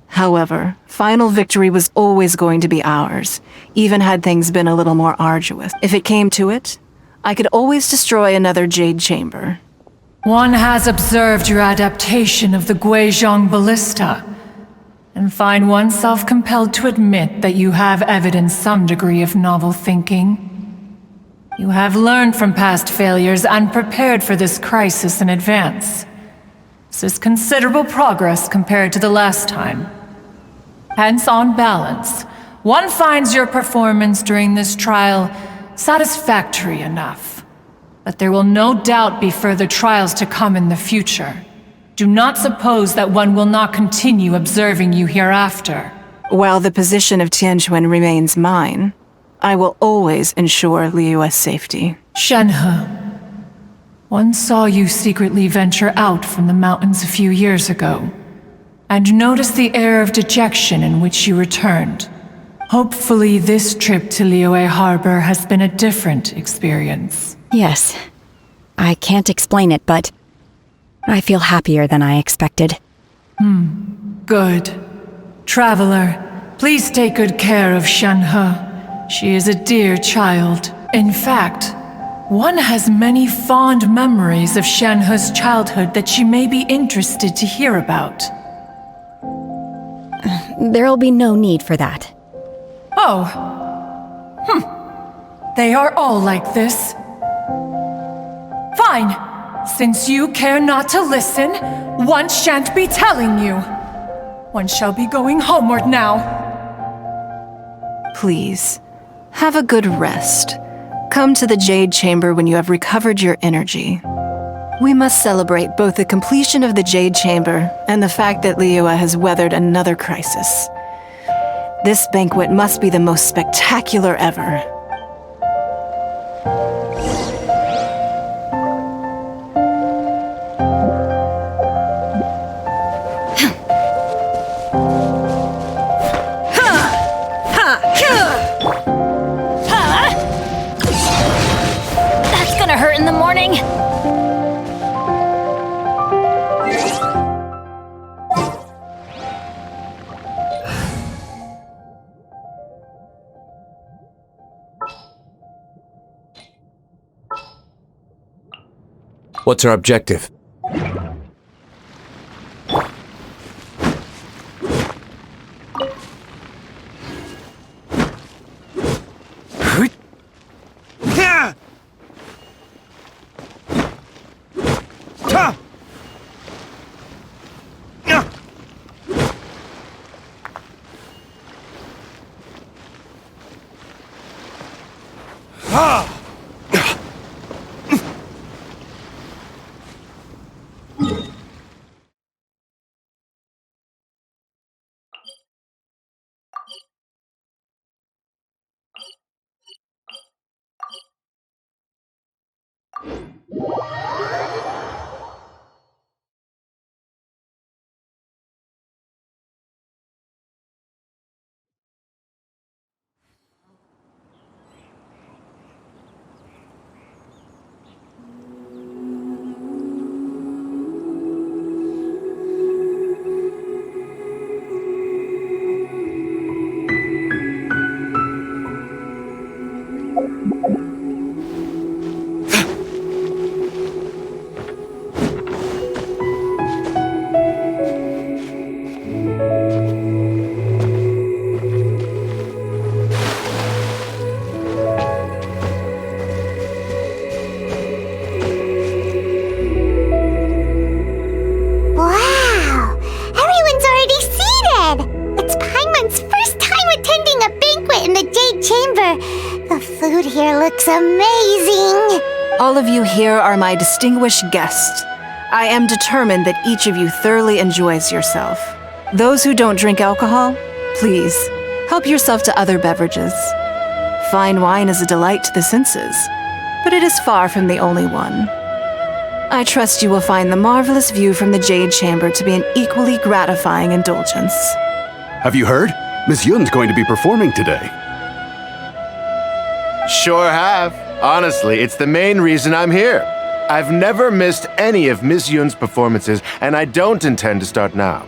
However, final victory was always going to be ours, even had things been a little more arduous. If it came to it, I could always destroy another Jade Chamber. One has observed your adaptation of the Guizhong Ballista, and find oneself compelled to admit that you have evidenced some degree of novel thinking. You have learned from past failures and prepared for this crisis in advance. This is considerable progress compared to the last time. Hence, on balance, one finds your performance during this trial satisfactory enough. But there will no doubt be further trials to come in the future. Do not suppose that one will not continue observing you hereafter. While the position of Tianquan remains mine, I will always ensure Liyue's safety. Shenhe, one saw you secretly venture out from the mountains a few years ago, and noticed the air of dejection in which you returned. Hopefully this trip to Liyue Harbor has been a different experience. Yes. I can't explain it, but I feel happier than I expected. Good. Traveler, please take good care of Shenhe. She is a dear child. In fact, one has many fond memories of Shenhe's childhood that she may be interested to hear about. There'll be no need for that. Oh. They are all like this. Fine. Since you care not to listen, one shan't be telling you. One shall be going homeward now. Please, have a good rest. Come to the Jade Chamber when you have recovered your energy. We must celebrate both the completion of the Jade Chamber and the fact that Liyue has weathered another crisis. This banquet must be the most spectacular ever. That's gonna hurt in the morning. What's our objective? food here looks amazing! All of you here are my distinguished guests. I am determined that each of you thoroughly enjoys yourself. Those who don't drink alcohol, please, help yourself to other beverages. Fine wine is a delight to the senses, but it is far from the only one. I trust you will find the marvelous view from the Jade Chamber to be an equally gratifying indulgence. Have you heard? Miss Yun's going to be performing today. Sure have. Honestly, it's the main reason I'm here. I've never missed any of Miss Yun's performances, and I don't intend to start now.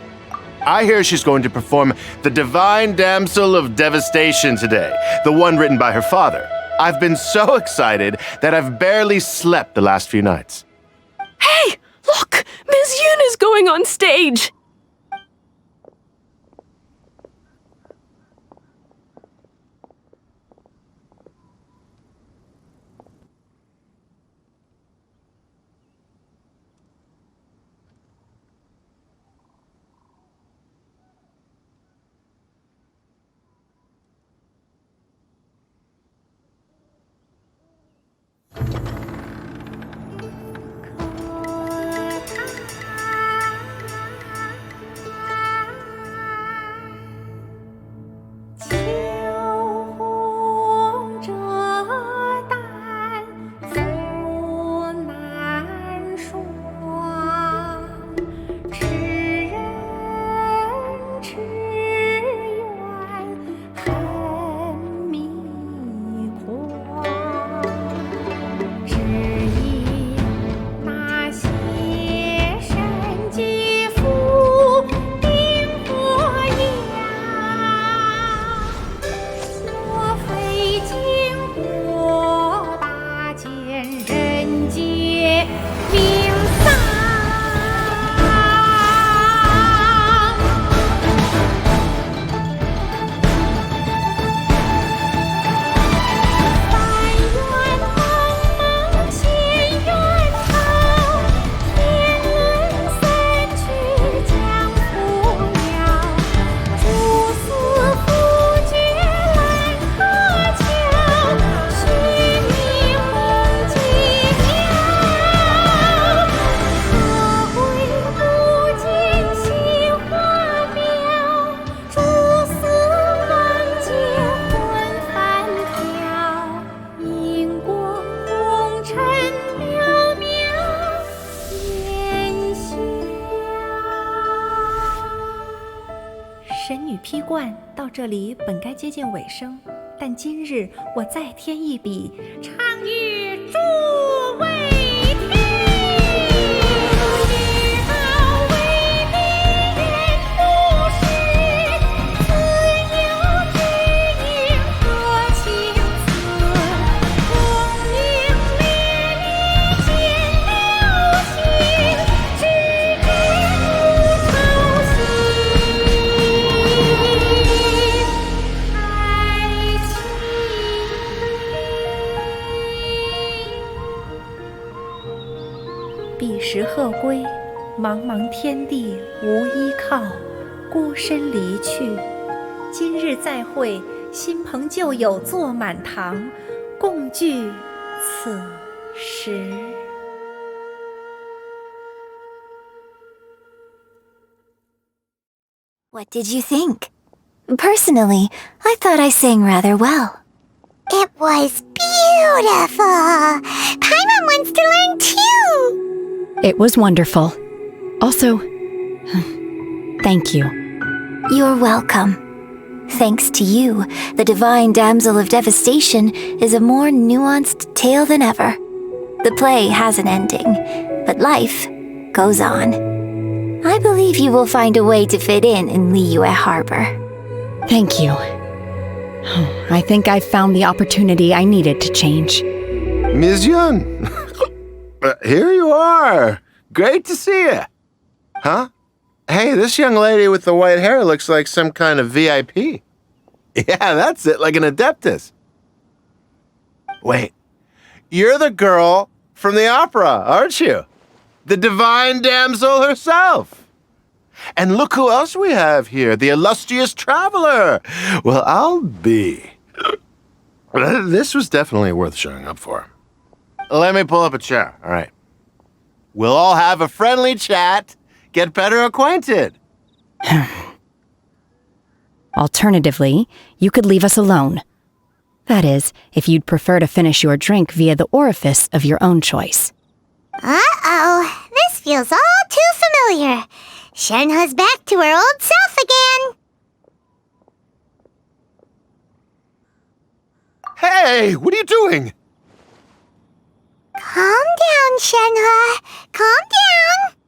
I hear she's going to perform The Divine Damsel of Devastation today, the one written by her father. I've been so excited that I've barely slept the last few nights. Hey! Look! Miss Yun is going on stage!批冠到这里本该接近尾声，但今日我再添一笔，唱与诸位听。彼时鹤归，茫茫天地无依靠，孤身离去。今日再会，新朋旧友坐满堂，共聚此时。What did you think? Personally, I thought I sang rather well. It was beautiful! Paimon wants to learn too! It was wonderful. Also, thank you. You're welcome. Thanks to you, the Divine Damsel of Devastation is a more nuanced tale than ever. The play has an ending, but life goes on. I believe you will find a way to fit in Liyue Harbor. Thank you. I think I've found the opportunity I needed to change. Ms. Yun! Here you are! Great to see you! Huh? Hey, this young lady with the white hair looks like some kind of VIP. Yeah, that's it, like an Adeptus. Wait, you're the girl from the opera, aren't you? The Divine Damsel herself! And look who else we have here, the illustrious traveler! Well, I'll be... This was definitely worth showing up for. Let me pull up a chair, all right. We'll all have a friendly chat, get better acquainted. Alternatively, you could leave us alone. That is, if you'd prefer to finish your drink via the orifice of your own choice. Uh-oh, this feels all too familiar. Shenhe's back to her old self again. Hey, what are you doing? Calm down, Shenhe. Calm down.